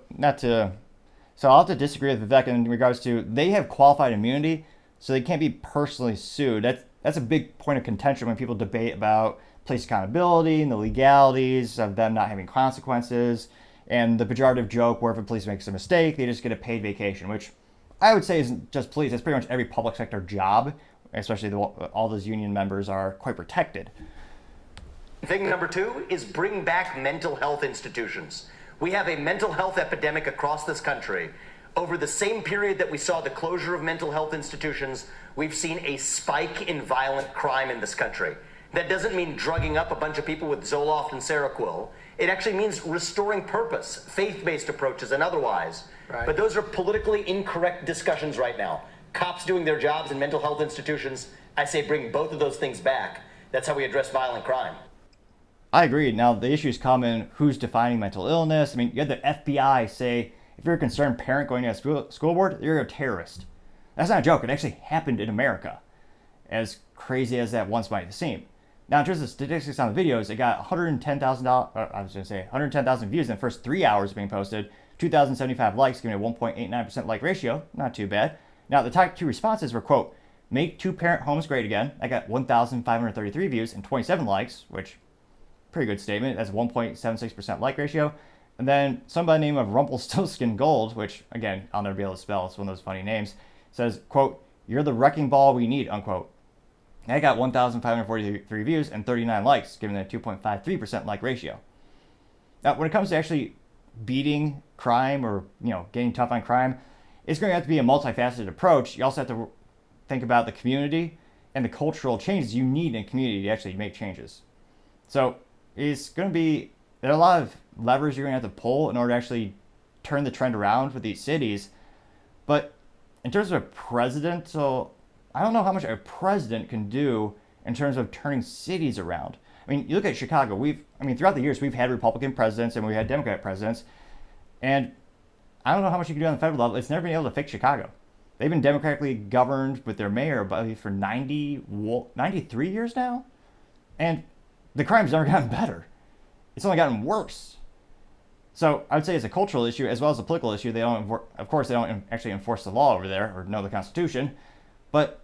I'll have to disagree with Vivek in regards to they have qualified immunity, so they can't be personally sued. That's a big point of contention when people debate about police accountability and the legalities of them not having consequences, and the pejorative joke where if a police makes a mistake, they just get a paid vacation, which I would say isn't just police. That's pretty much every public sector job, especially all those union members are quite protected. Thing number two is bring back mental health institutions. We have a mental health epidemic across this country. Over the same period that we saw the closure of mental health institutions, we've seen a spike in violent crime in this country. That doesn't mean drugging up a bunch of people with Zoloft and Seroquel. It actually means restoring purpose, faith-based approaches and otherwise. Right. But those are politically incorrect discussions right now. Cops doing their jobs in mental health institutions, I say bring both of those things back. That's how we address violent crime. I agree. Now, the issues come in who's defining mental illness. I mean, you had the FBI say, if you're a concerned parent going to a school board, you're a terrorist. That's not a joke. It actually happened in America, as crazy as that once might seem. Now, in terms of statistics on the videos, it got 110,000 views in the first 3 hours being posted, 2,075 likes, giving a 1.89% like ratio. Not too bad. Now, the top two responses were, quote, make two-parent homes great again. I got 1,533 views and 27 likes, which, pretty good statement. That's 1.76% like ratio. And then somebody named of Rumpelstiltskin Gold, which, again, I'll never be able to spell. It's one of those funny names, says, quote, you're the wrecking ball we need, unquote. I got 1,543 views and 39 likes, giving it a 2.53% like ratio. Now, when it comes to actually beating crime or, getting tough on crime, it's going to have to be a multifaceted approach. You also have to think about the community and the cultural changes you need in a community to actually make changes. So it's going to be, there are a lot of levers you're going to have to pull in order to actually turn the trend around with these cities. But in terms of a presidential, I don't know how much a president can do in terms of turning cities around. I mean, you look at Chicago, throughout the years, we've had Republican presidents and we've had Democrat presidents. And I don't know how much you can do on the federal level. It's never been able to fix Chicago. They've been democratically governed with their mayor for 93 years now. And the crime's never gotten better. It's only gotten worse. So I would say it's a cultural issue as well as a political issue. They don't actually enforce the law over there or know the Constitution. But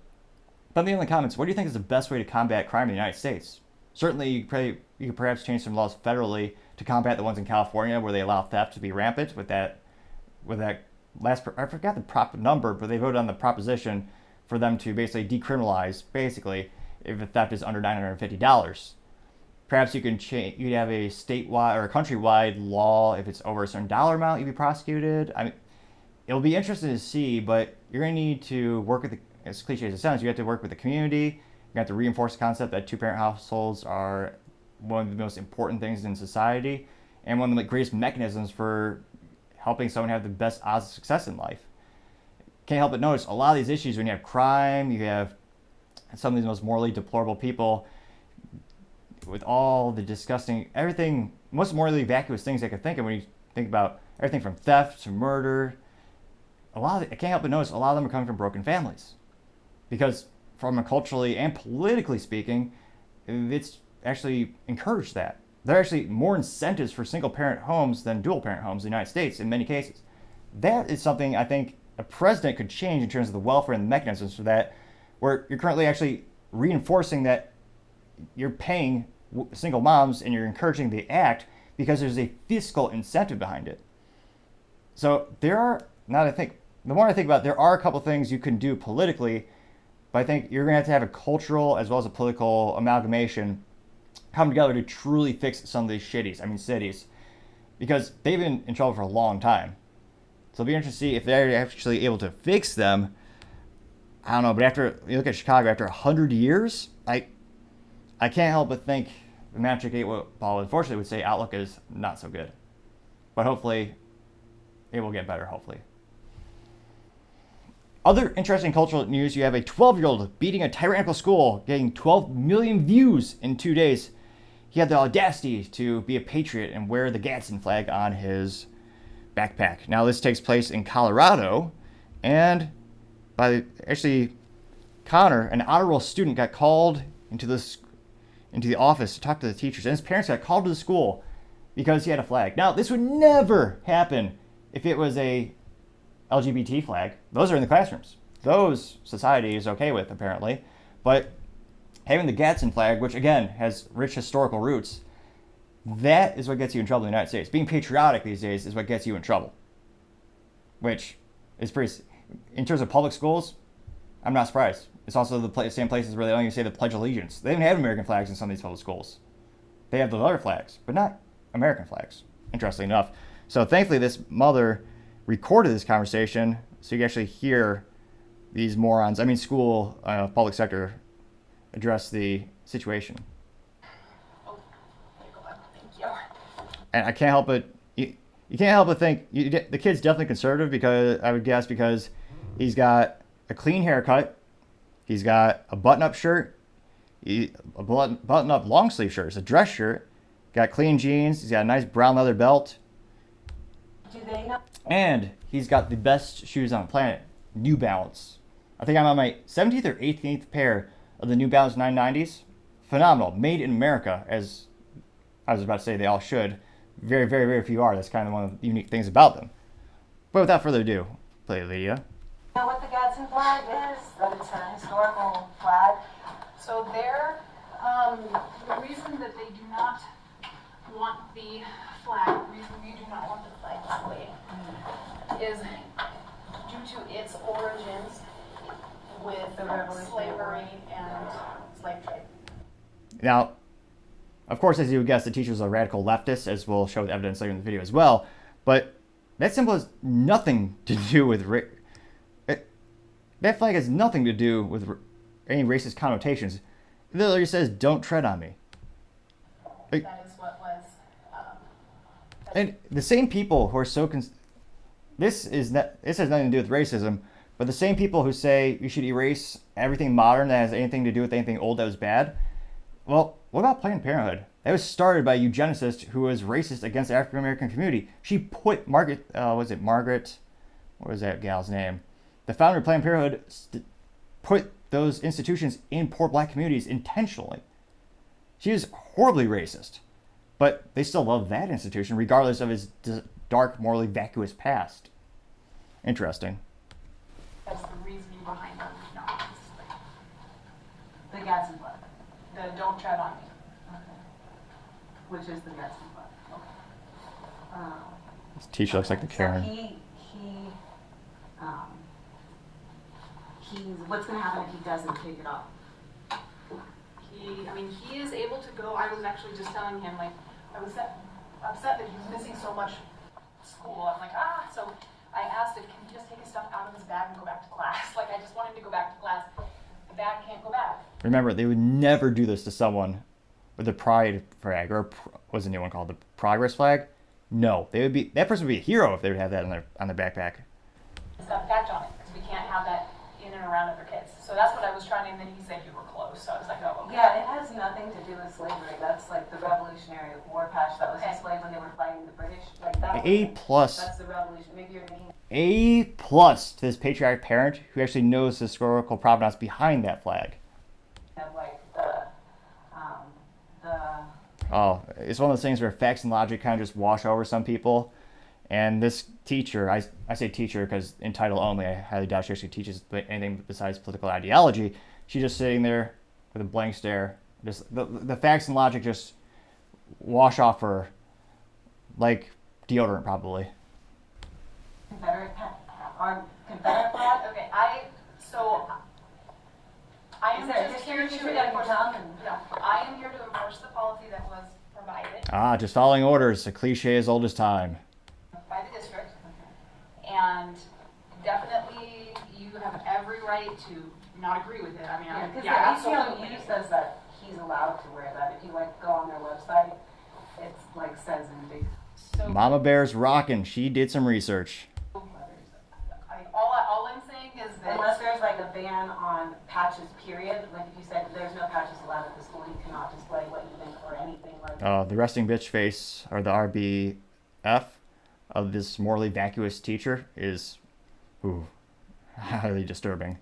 let me know in the comments, what do you think is the best way to combat crime in the United States? Certainly, you could perhaps change some laws federally to combat the ones in California where they allow theft to be rampant with that last, I forgot the prop number, but they voted on the proposition for them to basically decriminalize, if a theft is under $950. Perhaps you can you'd have a statewide or a countrywide law. If it's over a certain dollar amount, you'd be prosecuted. I mean, it'll be interesting to see, but you're going to need to work with as cliche as it sounds, you have to work with the community. You have to reinforce the concept that two-parent households are one of the most important things in society and one of the greatest mechanisms for helping someone have the best odds of success in life. Can't help but notice a lot of these issues when you have crime, you have some of these most morally deplorable people with all the disgusting, everything, most morally vacuous things I could think of when you think about everything from theft to murder. I can't help but notice a lot of them are coming from broken families. Because from a culturally and politically speaking, it's actually encouraged that. There are actually more incentives for single-parent homes than dual-parent homes in the United States in many cases. That is something I think a president could change in terms of the welfare and the mechanisms for that, where you're currently actually reinforcing that you're paying single moms and you're encouraging the act because there's a fiscal incentive behind it. So there are, the more I think about it, there are a couple things you can do politically, but I think you're going to have a cultural as well as a political amalgamation come together to truly fix some of these cities, because they've been in trouble for a long time. So it'll be interesting to see if they're actually able to fix them. I don't know, but after you look at Chicago, after 100 years, I can't help but think the Magic 8 Ball, unfortunately, would say outlook is not so good. But hopefully, it will get better, hopefully. Other interesting cultural news, you have a 12-year-old beating a tyrannical school, getting 12 million views in 2 days. He had the audacity to be a patriot and wear the Gadsden flag on his backpack. Now, this takes place in Colorado, and Connor, an honor roll student, got called into the office to talk to the teachers, and his parents got called to the school because he had a flag. Now, this would never happen if it was a LGBT flag. Those are in the classrooms. Those society is okay with, apparently. But having the Gadsden flag, which again has rich historical roots, that is what gets you in trouble in the United States. Being patriotic these days is what gets you in trouble. Which is pretty, in terms of public schools, I'm not surprised. It's also the same places where they don't even say the Pledge of Allegiance. They don't have American flags in some of these public schools. They have those other flags, but not American flags, interestingly enough. So thankfully this mother recorded this conversation so you can actually hear these morons, public sector, address the situation. And I can't help but, you can't help but think, the kid's definitely conservative, because he's got a clean haircut, he's got a button-up shirt, a button-up long-sleeve shirt, it's a dress shirt, got clean jeans, he's got a nice brown leather belt, and he's got the best shoes on the planet, New Balance. I think I'm on my 17th or 18th pair of the New Balance 990s. Phenomenal. Made in America, as I was about to say, they all should. Very, very, very few are. That's kind of one of the unique things about them. But without further ado, play Lydia. You know what the Gadsden flag is? That it's a historical flag. So the reason that they do not want the flag, the reason we do not want the flag that way, is due to its origins with slavery and slave trade. Now, of course, as you would guess, the teacher's a radical leftist, as we'll show with evidence later in the video as well. But that symbol has nothing to do with that flag has nothing to do with any racist connotations. It literally says, "Don't tread on me." Like, That is what was. and the same people who are so this has nothing to do with racism, but the same people who say you should erase everything modern that has anything to do with anything old that was bad. Well, what about Planned Parenthood? That was started by a eugenicist who was racist against the African American community. She put Margaret, what was that gal's name? The founder of Planned Parenthood put those institutions in poor black communities intentionally. She was horribly racist, but they still love that institution regardless of its dark, morally vacuous past. Interesting. That's the reasoning behind the the Gadsden blood. The "Don't tread on me." Okay. Which is the Gadsden blood. Okay. This teacher looks like the Karen. So what's going to happen if he doesn't take it off? He is able to go. I was actually just telling him, like, I was upset that he was missing so much school. I'm like, so I asked if, can he just take his stuff out of his bag and go back to class? Like, I just want him to go back to class. The bag can't go back. Remember, they would never do this to someone with a pride flag, or what's the new one called, the progress flag? No, that person would be a hero if they would have that on their backpack. It's got a patch on it because we can't have that in and around other kids. So that's what I was trying, and then he said you were close. So I was like, oh, okay. Yeah, it has nothing to do with slavery. That's like the Revolutionary War patch that was displayed when they were fighting the British. Like that. That's the revolution. Maybe you're mean. A plus to this patriotic parent who actually knows the historical provenance behind that flag. Have like Oh, it's one of those things where facts and logic kind of just wash over some people. And this teacher, I say teacher because in title only, I highly doubt she actually teaches anything besides political ideology. She's just sitting there with a blank stare. Just the facts and logic just wash off her like deodorant, probably. Confederate flag? Okay, I am just here to enforce. No, I am here to enforce the policy that was provided. Just following orders, a cliche as old as time. By the district, and definitely you have every right to not agree with it. I mean, Because absolutely. the ACLU says that he's allowed to wear that. If you go on their website, it's says in big. So, Mama Bear's rockin'. She did some research. all I'm saying is that Unless there's a ban on patches, period. Like if you said there's no patches allowed at the school, you cannot display what you think or anything like that. The resting bitch face, or the RBF of this morally vacuous teacher is highly disturbing.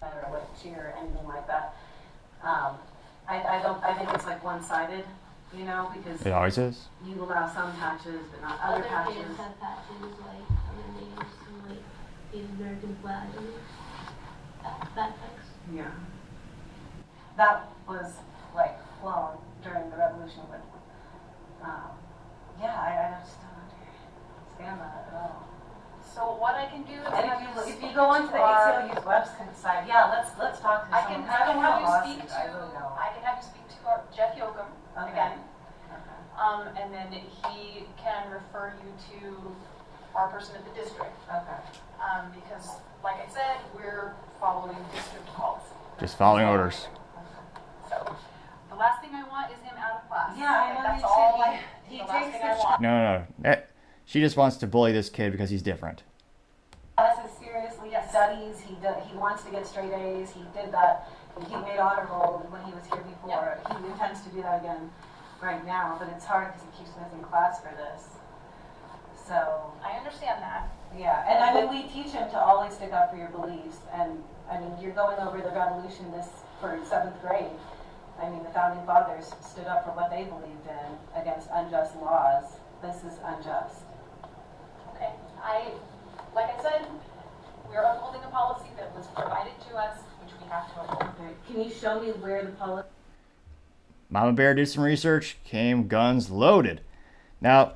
Or cheer or anything like that. I think it's one-sided, because It always is. you allow some patches but not other patches. Kids have patches on their names and the American flag and backpacks. Yeah. That was flown during the revolution, but I just don't understand that at all. so what I can do is And if you go onto the ACLU's website, let's talk to I someone. can have you speak to I really don't. I can have you speak to Jeff Yoakum again. Okay. And then he can refer you to our person at the district. Okay. Because, like I said, we're following district policy. Just following orders. So, the last thing I want is him out of class. Yeah, I know. That's all He the last takes thing I the want. No. She just wants to bully this kid because he's different. This is seriously. He studies. He wants to get straight A's. He did that. He made honor roll when he was here before. He intends to do that again right now, but it's hard because he keeps missing class for this. So I understand that. yeah, and we teach him to always stick up for your beliefs. And you're going over the revolution for 7th grade. The founding fathers stood up for what they believed in against unjust laws. This is unjust. Okay. Like I said, we're upholding a policy that was provided to us, which we have to uphold. Okay. Can you show me where the policy? Mama Bear did some research, came guns loaded. Now,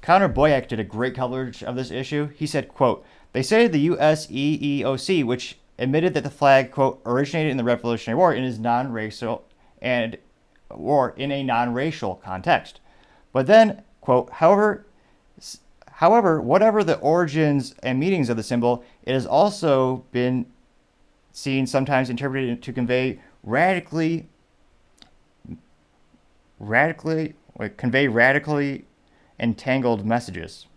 Connor Boyack did a great coverage of this issue. He said, quote, "They say the US EEOC, which admitted that the flag, quote, originated in the Revolutionary War and is non-racial or in a non-racial context. But then, quote, however, whatever the origins and meanings of the symbol, it has also been seen sometimes interpreted to convey radically entangled messages.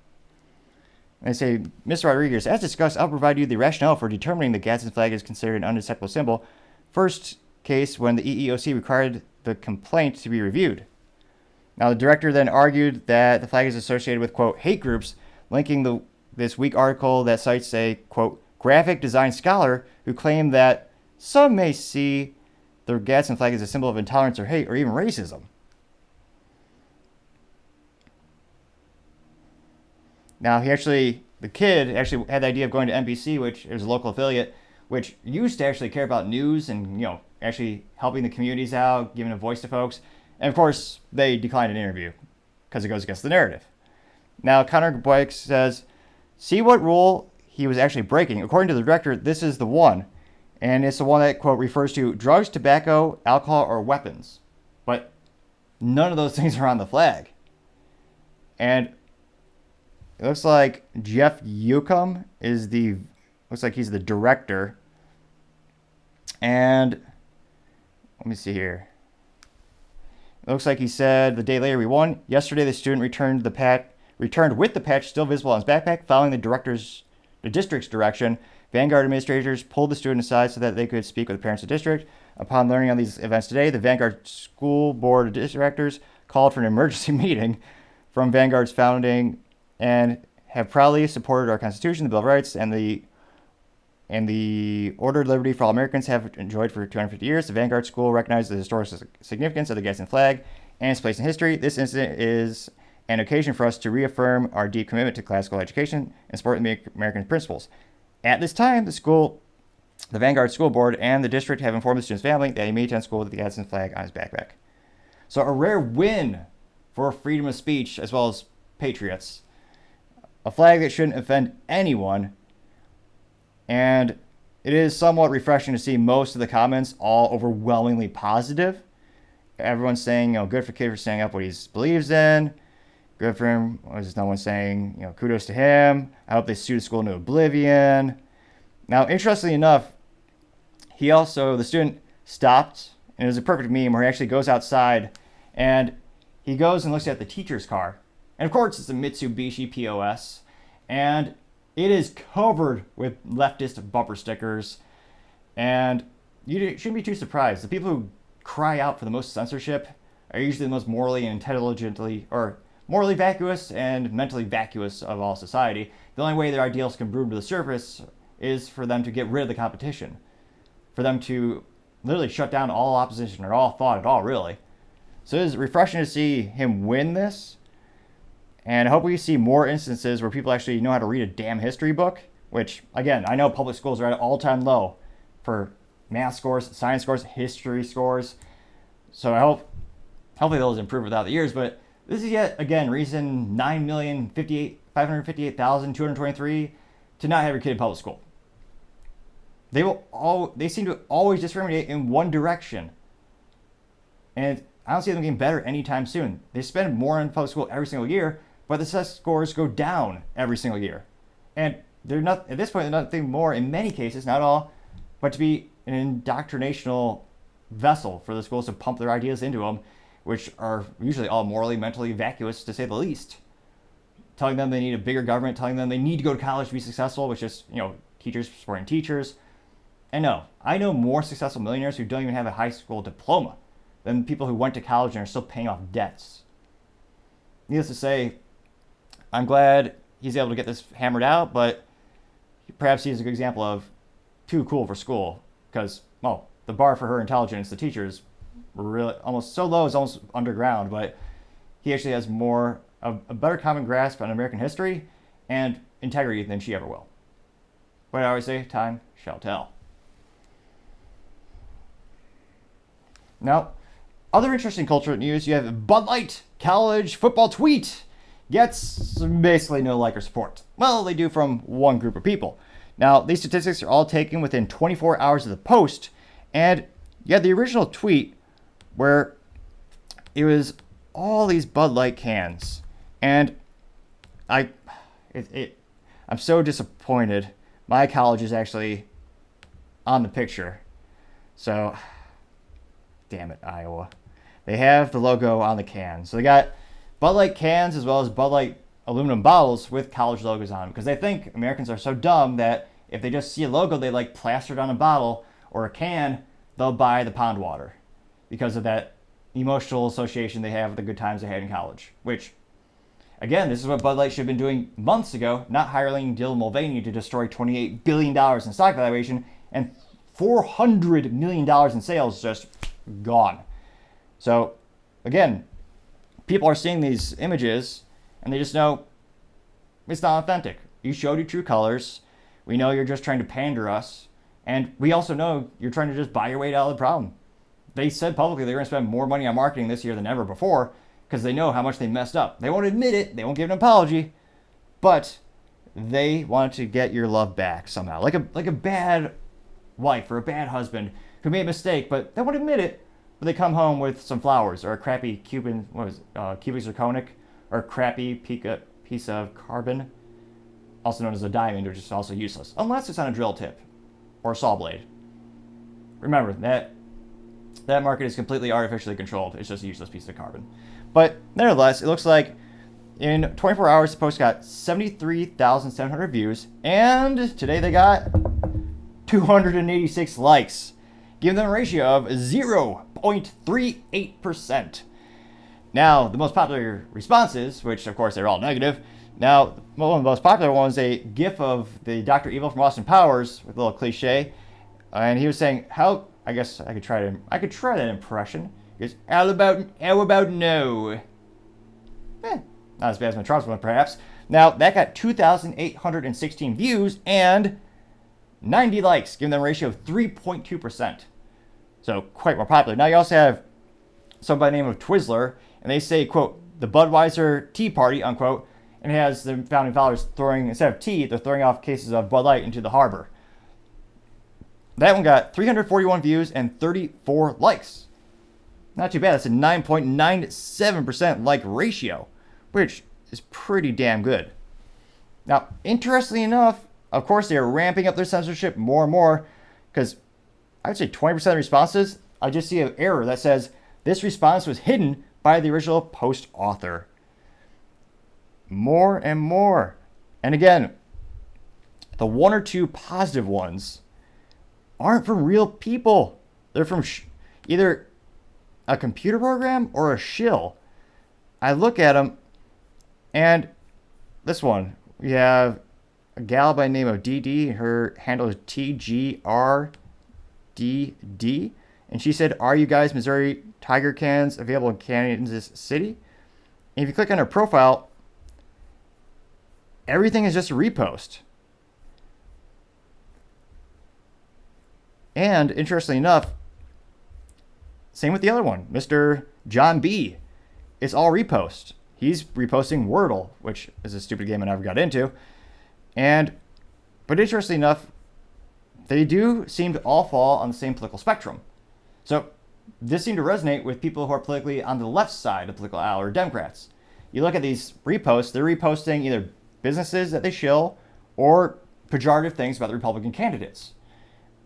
And they say, Mr. Rodriguez, as discussed, I'll provide you the rationale for determining the Gadsden flag is considered an unacceptable symbol. First case, when the EEOC required the complaint to be reviewed. Now, the director then argued that the flag is associated with, quote, hate groups, linking this weak article that cites a, quote, graphic design scholar who claimed that some may see the Gadsden flag as a symbol of intolerance or hate or even racism. Now, the kid actually had the idea of going to NBC, which is a local affiliate, which used to actually care about news and, actually helping the communities out, giving a voice to folks. And of course, they declined an interview because it goes against the narrative. Now, Connor Boyk says, see what rule he was actually breaking. According to the director, this is the one. And it's the one that, quote, refers to drugs, tobacco, alcohol, or weapons. But none of those things are on the flag. And it looks like Jeff Yocum looks like he's the director. And let me see here. It looks like he said the day later we won. Yesterday the student returned with the patch still visible on his backpack. Following the district's direction, Vanguard administrators pulled the student aside so that they could speak with the parents of the district. Upon learning of these events today, the Vanguard School Board of Directors called for an emergency meeting from Vanguard's founding and have proudly supported our Constitution, the Bill of Rights, and the ordered liberty for all Americans have enjoyed for 250 years. The Vanguard School recognizes the historical significance of the Gadsden flag and its place in history. This incident is an occasion for us to reaffirm our deep commitment to classical education and support the American principles. At this time, the Vanguard School Board and the district have informed the student's family that he may attend school with the Gadsden flag on his backpack. So a rare win for freedom of speech as well as patriots. A flag that shouldn't offend anyone. And it is somewhat refreshing to see most of the comments all overwhelmingly positive. Everyone's saying, good for kid for standing up what he believes in. Good for him. There's no one saying, kudos to him. I hope they sue the school into oblivion. Now, interestingly enough, the student stopped, and it was a perfect meme where he actually goes outside and he goes and looks at the teacher's car. And of course, it's a Mitsubishi POS. And it is covered with leftist bumper stickers. And you shouldn't be too surprised. The people who cry out for the most censorship are usually the most morally vacuous and mentally vacuous of all society. The only way their ideals can brew to the surface is for them to get rid of the competition. For them to literally shut down all opposition or all thought at all, really. So it is refreshing to see him win this. And I hope we see more instances where people actually know how to read a damn history book, which, again, I know public schools are at an all-time low for math scores, science scores, history scores. So hopefully those improve without the years. But this is yet, again, reason 9,558,223 to not have your kid in public school. They seem to always discriminate in one direction. And I don't see them getting better anytime soon. They spend more in public school every single year, but the test scores go down every single year. And they're not, at this point, they're nothing more, in many cases, not all, but to be an indoctrinational vessel for the schools to pump their ideas into them, which are usually all morally, mentally vacuous, to say the least. Telling them they need a bigger government, telling them they need to go to college to be successful, which is, teachers supporting teachers. And no, I know more successful millionaires who don't even have a high school diploma than people who went to college and are still paying off debts. Needless to say, I'm glad he's able to get this hammered out, but perhaps he's a good example of too cool for school because, the bar for her intelligence, the teachers, were really almost so low, it's almost underground, but he actually has a better common grasp on American history and integrity than she ever will. But I always say, time shall tell. Now, other interesting cultural news, you have Budlight college football tweet gets basically no like or support. Well, they do from one group of people. Now, these statistics are all taken within 24 hours of the post, and you had the original tweet where it was all these Bud Light cans, and I'm so disappointed. My college is actually on the picture. So, damn it, Iowa. They have the logo on the can. So they got Bud Light cans as well as Bud Light aluminum bottles with college logos on them, because they think Americans are so dumb that if they just see a logo they like plastered on a bottle or a can, they'll buy the pond water because of that emotional association they have with the good times they had in college. Which, again, this is what Bud Light should have been doing months ago, not hiring Dylan Mulvaney to destroy $28 billion in stock valuation and $400 million in sales just gone. So, again, people are seeing these images and they just know it's not authentic. You showed your true colors. We know you're just trying to pander us. And we also know you're trying to just buy your way out of the problem. They said publicly they're going to spend more money on marketing this year than ever before because they know how much they messed up. They won't admit it. They won't give an apology. But they want to get your love back somehow. Like a bad wife or a bad husband who made a mistake, but they won't admit it. But they come home with some flowers or a crappy cubic zirconic or a crappy piece of carbon, also known as a diamond, which is also useless, unless it's on a drill tip or a saw blade. Remember, that market is completely artificially controlled. It's just a useless piece of carbon. But nevertheless, it looks like in 24 hours, the post got 73,700 views, and today they got 286 likes, giving them a ratio of 0.38%. Now, the most popular responses, which of course they're all negative. Now, one of the most popular ones, a GIF of the Dr. Evil from Austin Powers with a little cliche, and he was saying, "How?" I guess I could try that impression. He goes, "How about no?" Not as bad as my Trump's one, perhaps. Now that got 2,816 views and 90 likes, giving them a ratio of 3.2%. So quite more popular. Now you also have somebody by the name of Twizzler, and they say, quote, "the Budweiser Tea Party," unquote, and it has the founding fathers throwing, instead of tea, they're throwing off cases of Bud Light into the harbor. That one got 341 views and 34 likes. Not too bad. That's a 9.97% like ratio, which is pretty damn good. Now, interestingly enough, of course, they are ramping up their censorship more and more, because I would say 20% of the responses, I just see an error that says this response was hidden by the original post author. More and more. And again, the one or two positive ones aren't from real people. They're from either a computer program or a shill. I look at them, and this one, we have a gal by the name of DD. Her handle is TGRDD. And she said, "Are you guys Missouri Tiger cans available in Kansas City?" And if you click on her profile, everything is just a repost. And interestingly enough, same with the other one, Mr. John B. It's all repost. He's reposting Wordle, which is a stupid game I never got into. But interestingly enough, they do seem to all fall on the same political spectrum. So this seemed to resonate with people who are politically on the left side of the political aisle, or Democrats. You look at these reposts, they're reposting either businesses that they shill or pejorative things about the Republican candidates.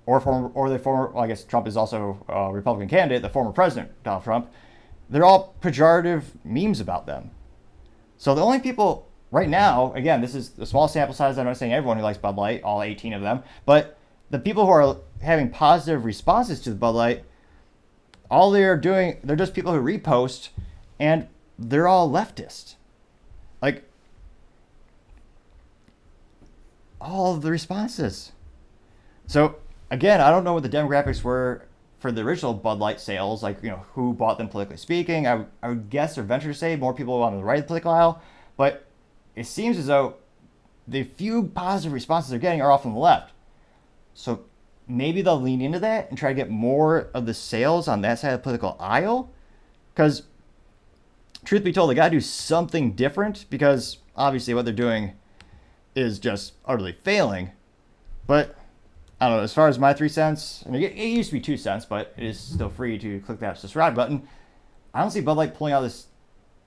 I guess Trump is also a Republican candidate, the former president, Donald Trump. They're all pejorative memes about them. So the only people right now, again, this is a small sample size. I'm not saying everyone who likes Bud Light, all 18 of them, but the people who are having positive responses to the Bud Light, all they're doing, they're just people who repost, and they're all leftist. Like, all of the responses. So, again, I don't know what the demographics were for the original Bud Light sales, like, who bought them politically speaking. I would guess or venture to say more people on the right of the political aisle, but it seems as though the few positive responses they're getting are off on the left. So maybe they'll lean into that and try to get more of the sales on that side of the political aisle. Because, truth be told, they got to do something different, because obviously what they're doing is just utterly failing. But I don't know, as far as my 3 cents, I mean, it used to be 2 cents, but it is still free to click that subscribe button. I don't see Bud Light pulling out this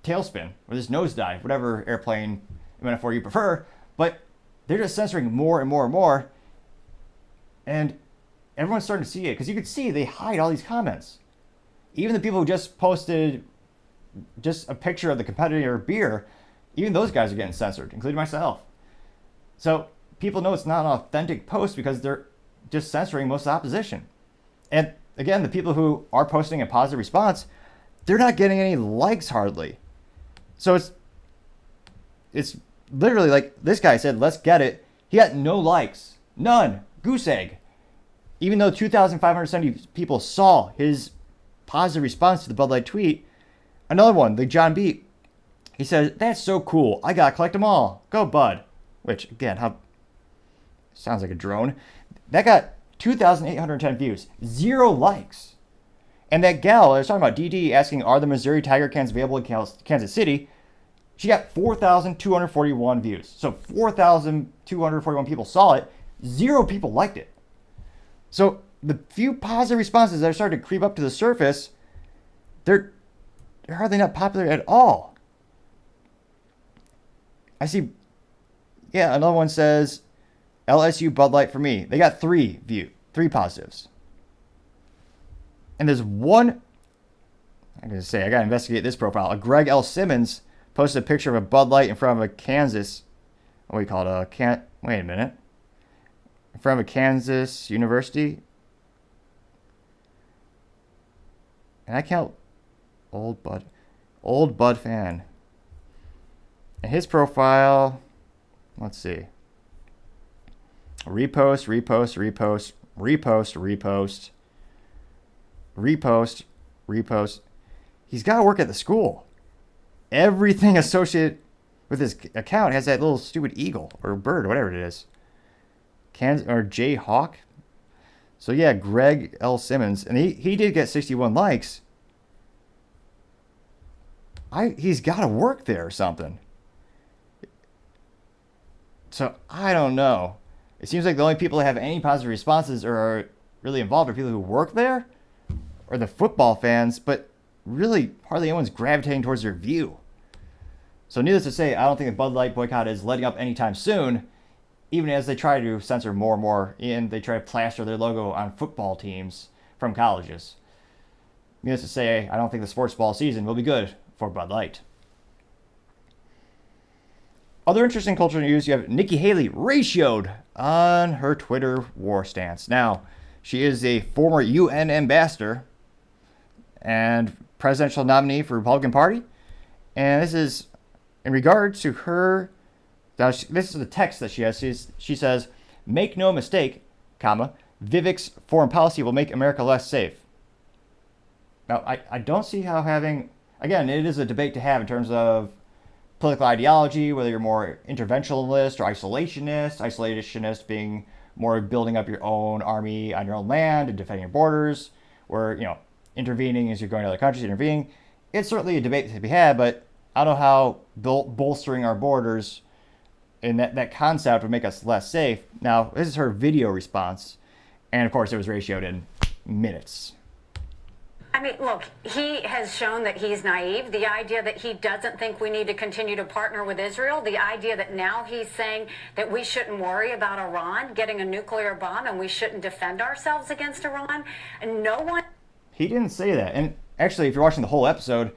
tailspin or this nosedive, whatever airplane metaphor you prefer, but they're just censoring more and more and more. And everyone's starting to see it because you could see they hide all these comments. Even the people who just posted just a picture of the competitor beer, even those guys are getting censored, including myself. So people know it's not an authentic post because they're just censoring most of the opposition. And again, the people who are posting a positive response, they're not getting any likes hardly. So it's literally like this guy said, let's get it. He got no likes. None. Goose egg. Even though 2,570 people saw his positive response to the Bud Light tweet, another one, the John B., he says, that's so cool. I got to collect them all. Go Bud. Which, again, sounds like a drone. That got 2,810 views. 0 likes. And that gal I was talking about, DD, asking, are the Missouri Tiger cans available in Kansas City? She got 4,241 views. So 4,241 people saw it. 0 people liked it. So the few positive responses that are starting to creep up to the surface, they're hardly not popular at all. I see, another one says, LSU Bud Light for me. They got 3 positives. And there's one, I gotta investigate this profile. A Greg L. Simmons posted a picture of a Bud Light in front of a Kansas, what do we call it? Wait a minute. In front of a Kansas University. And I count old Bud fan. And his profile, let's see. Repost. He's got to work at the school. Everything associated with his account has that little stupid eagle or bird or whatever it is. Or Jay Hawk. So yeah, Greg L. Simmons. And he did get 61 likes. He's got to work there or something. So I don't know. It seems like the only people that have any positive responses or are really involved are people who work there or the football fans, but really hardly anyone's gravitating towards their view. So needless to say, I don't think the Bud Light boycott is letting up anytime soon, even as they try to censor more and more and they try to plaster their logo on football teams from colleges. Needless to say, I don't think the sports ball season will be good for Bud Light. Other interesting cultural news, you have Nikki Haley Ratioed on her Twitter war stance. Now, she is a former UN ambassador and presidential nominee for the Republican Party. And this is in regards to her, this is the text that she has. She says, make no mistake, Vivek's foreign policy will make America less safe. Now, I don't see how having, again, it is a debate to have in terms of political ideology, whether you're more interventionist or isolationist being more building up your own army on your own land and defending your borders, or, intervening as you're going to other countries, intervening. It's certainly a debate to be had, but I don't know how bolstering our borders and that concept would make us less safe. Now, this is her video response, and of course it was ratioed in minutes. I mean, look, he has shown that he's naive. The idea that he doesn't think we need to continue to partner with Israel, the idea that now he's saying that we shouldn't worry about Iran getting a nuclear bomb and we shouldn't defend ourselves against Iran, and no one... He didn't say that. And actually, if you're watching the whole episode,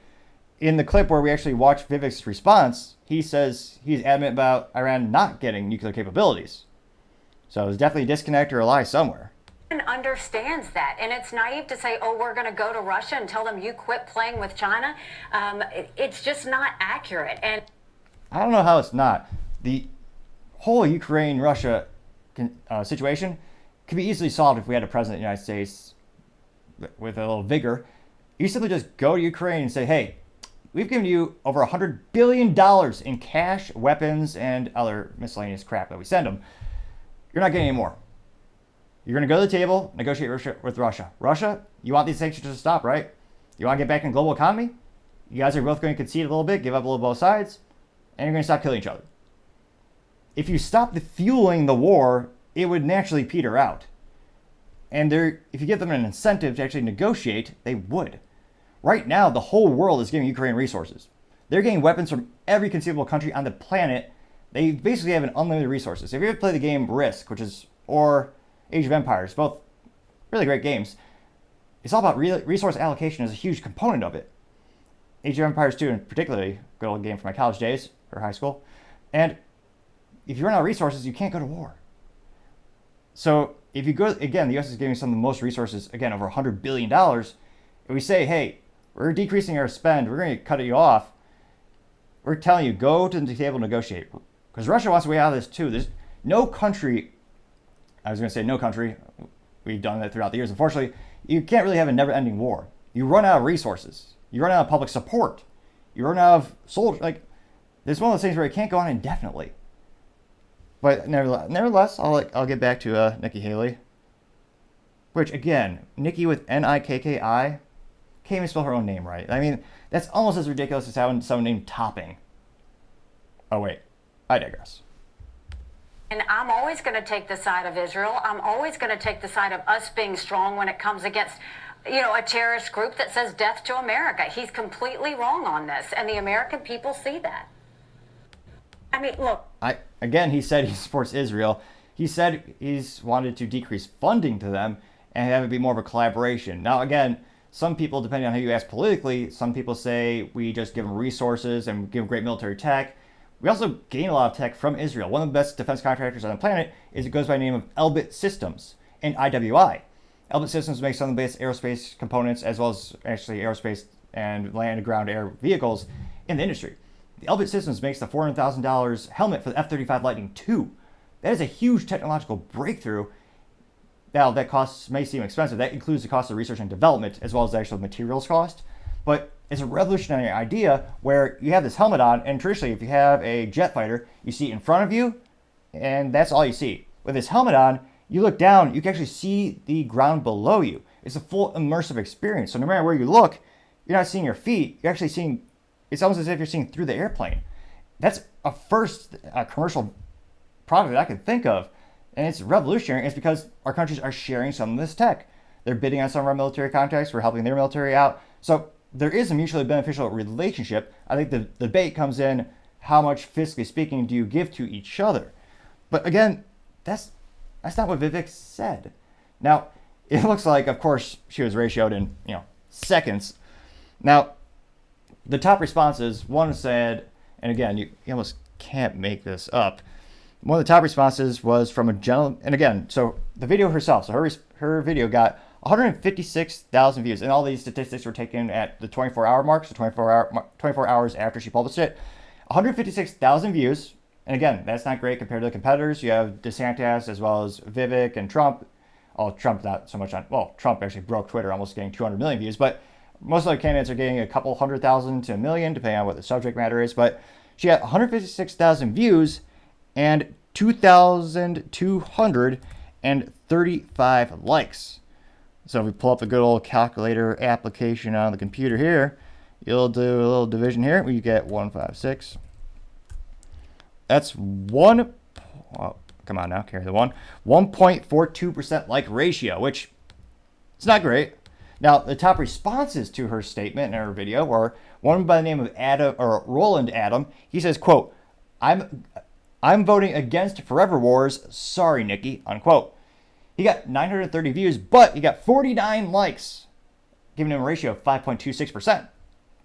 in the clip where we actually watch Vivek's response, he says he's adamant about Iran not getting nuclear capabilities. So there's definitely a disconnect or a lie somewhere. Understands that, and it's naive to say, oh, we're going to go to Russia and tell them you quit playing with China. It's just not accurate. And I don't know how it's not. The whole Ukraine-Russia situation could be easily solved if we had a president of the United States with a little vigor. You simply just go to Ukraine and say, hey, we've given you over $100 billion in cash, weapons, and other miscellaneous crap that we send them. You're not getting any more. You're going to go to the table, negotiate with Russia. Russia, you want these sanctions to stop, right? You want to get back in the global economy? You guys are both going to concede a little bit, give up a little both sides, and you're going to stop killing each other. If you stop the fueling the war, it would naturally peter out. And if you give them an incentive to actually negotiate, they would. Right now, the whole world is giving Ukraine resources. They're getting weapons from every conceivable country on the planet. They basically have an unlimited resources. If you ever play the game Risk, or Age of Empires, both really great games. It's all about resource allocation is a huge component of it. Age of Empires 2 in particularly, good old game from my college days or high school. And if you run out of resources, you can't go to war. So if you go, again, the U.S. is giving some of the most resources, again, over $100 billion. If we say, hey, we're decreasing our spend, we're going to cut you off, we're telling you, go to the table and negotiate. Because Russia wants a way out of this too. There's no country, I was going to say no country, we've done that throughout the years. Unfortunately, you can't really have a never-ending war. You run out of resources. You run out of public support. You run out of soldiers. Like, there's one of those things where it can't go on indefinitely. But nevertheless, I'll get back to Nikki Haley. Which, again, Nikki with N-I-K-K-I, can't even spell her own name right. I mean, that's almost as ridiculous as having someone named Topping. Oh, wait. I digress. And I'm always going to take the side of Israel. I'm always going to take the side of us being strong when it comes against, a terrorist group that says death to America. He's completely wrong on this, and the American people see that. I mean, look. Again, he said he supports Israel. He said he's wanted to decrease funding to them and have it be more of a collaboration. Now, again, some people, depending on how you ask politically, some people say we just give them resources and give them great military tech. We also gain a lot of tech from Israel. One of the best defense contractors on the planet it goes by the name of Elbit Systems and IWI. Elbit Systems makes some of the best aerospace components as well as actually aerospace and land and ground air vehicles in the industry. The Elbit Systems makes the $400,000 helmet for the F-35 Lightning II. That is a huge technological breakthrough. Now, that cost may seem expensive. That includes the cost of research and development as well as the actual materials cost. But it's a revolutionary idea where you have this helmet on, and traditionally, if you have a jet fighter, you see it in front of you, and that's all you see. With this helmet on, you look down, you can actually see the ground below you. It's a full immersive experience. So no matter where you look, you're not seeing your feet. You're actually seeing, it's almost as if you're seeing through the airplane. That's a first commercial product that I can think of. And it's revolutionary. It's because our countries are sharing some of this tech. They're bidding on some of our military contracts. We're helping their military out. So there is a mutually beneficial relationship. I think the debate comes in, how much, fiscally speaking, do you give to each other? But again, that's not what Vivek said. Now, it looks like, of course, she was ratioed in, seconds. Now, the top responses, one said, and again, you almost can't make this up. One of the top responses was from a gentleman, and again, so the video herself, so her video got 156,000 views, and all these statistics were taken at the 24-hour mark, so 24 hours after she published it. 156,000 views, and again, that's not great compared to the competitors. You have DeSantis as well as Vivek and Trump. Oh, Trump not so much on, well, Trump actually broke Twitter, almost getting 200 million views, but most other candidates are getting a couple 100,000 to a million, depending on what the subject matter is. But she got 156,000 views and 2,235 likes. So if we pull up the good old calculator application on the computer here, you'll do a little division here. We get 156. That's come on now, carry the 1.42% like ratio, which it's not great. Now, the top responses to her statement in her video were one by the name of Roland Adam. He says, quote, I'm voting against forever wars. Sorry, Nikki, unquote. He got 930 views, but he got 49 likes, giving him a ratio of 5.26%.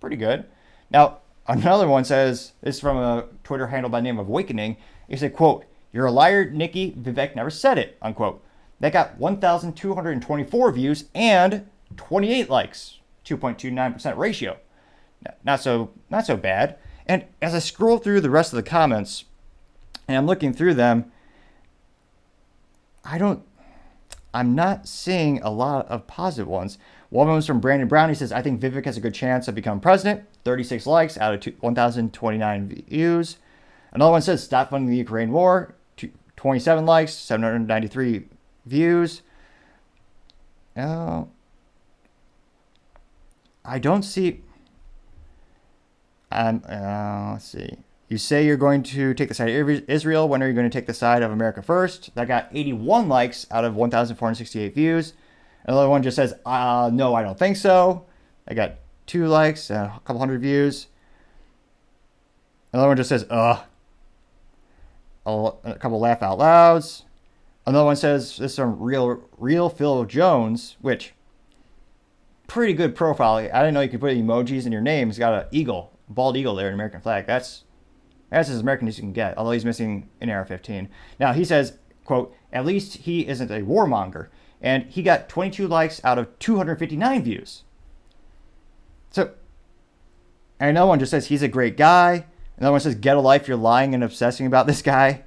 Pretty good. Now, another one says, this is from a Twitter handle by the name of Awakening. He said, quote, you're a liar, Nikki. Vivek never said it, unquote. That got 1,224 views and 28 likes, 2.29% ratio. Not so bad. And as I scroll through the rest of the comments, and I'm looking through them, I'm not seeing a lot of positive ones. One of them is from Brandon Brown. He says, I think Vivek has a good chance of becoming president. 36 likes out of 1,029 views. Another one says, stop funding the Ukraine war. 27 likes, 793 views. I don't see... let's see. You say you're going to take the side of Israel. When are you going to take the side of America first? That got 81 likes out of 1,468 views. Another one just says, no, I don't think so. I got 2 likes, a couple hundred views. Another one just says, a couple laugh out louds. Another one says, this is from Real Phil Jones, which, pretty good profile. I didn't know you could put emojis in your name. He's got an eagle, a bald eagle there, an American flag. That's as American as you can get, although he's missing an AR-15. Now, he says, quote, at least he isn't a warmonger. And he got 22 likes out of 259 views. So, and another one just says, he's a great guy. Another one says, get a life, you're lying and obsessing about this guy.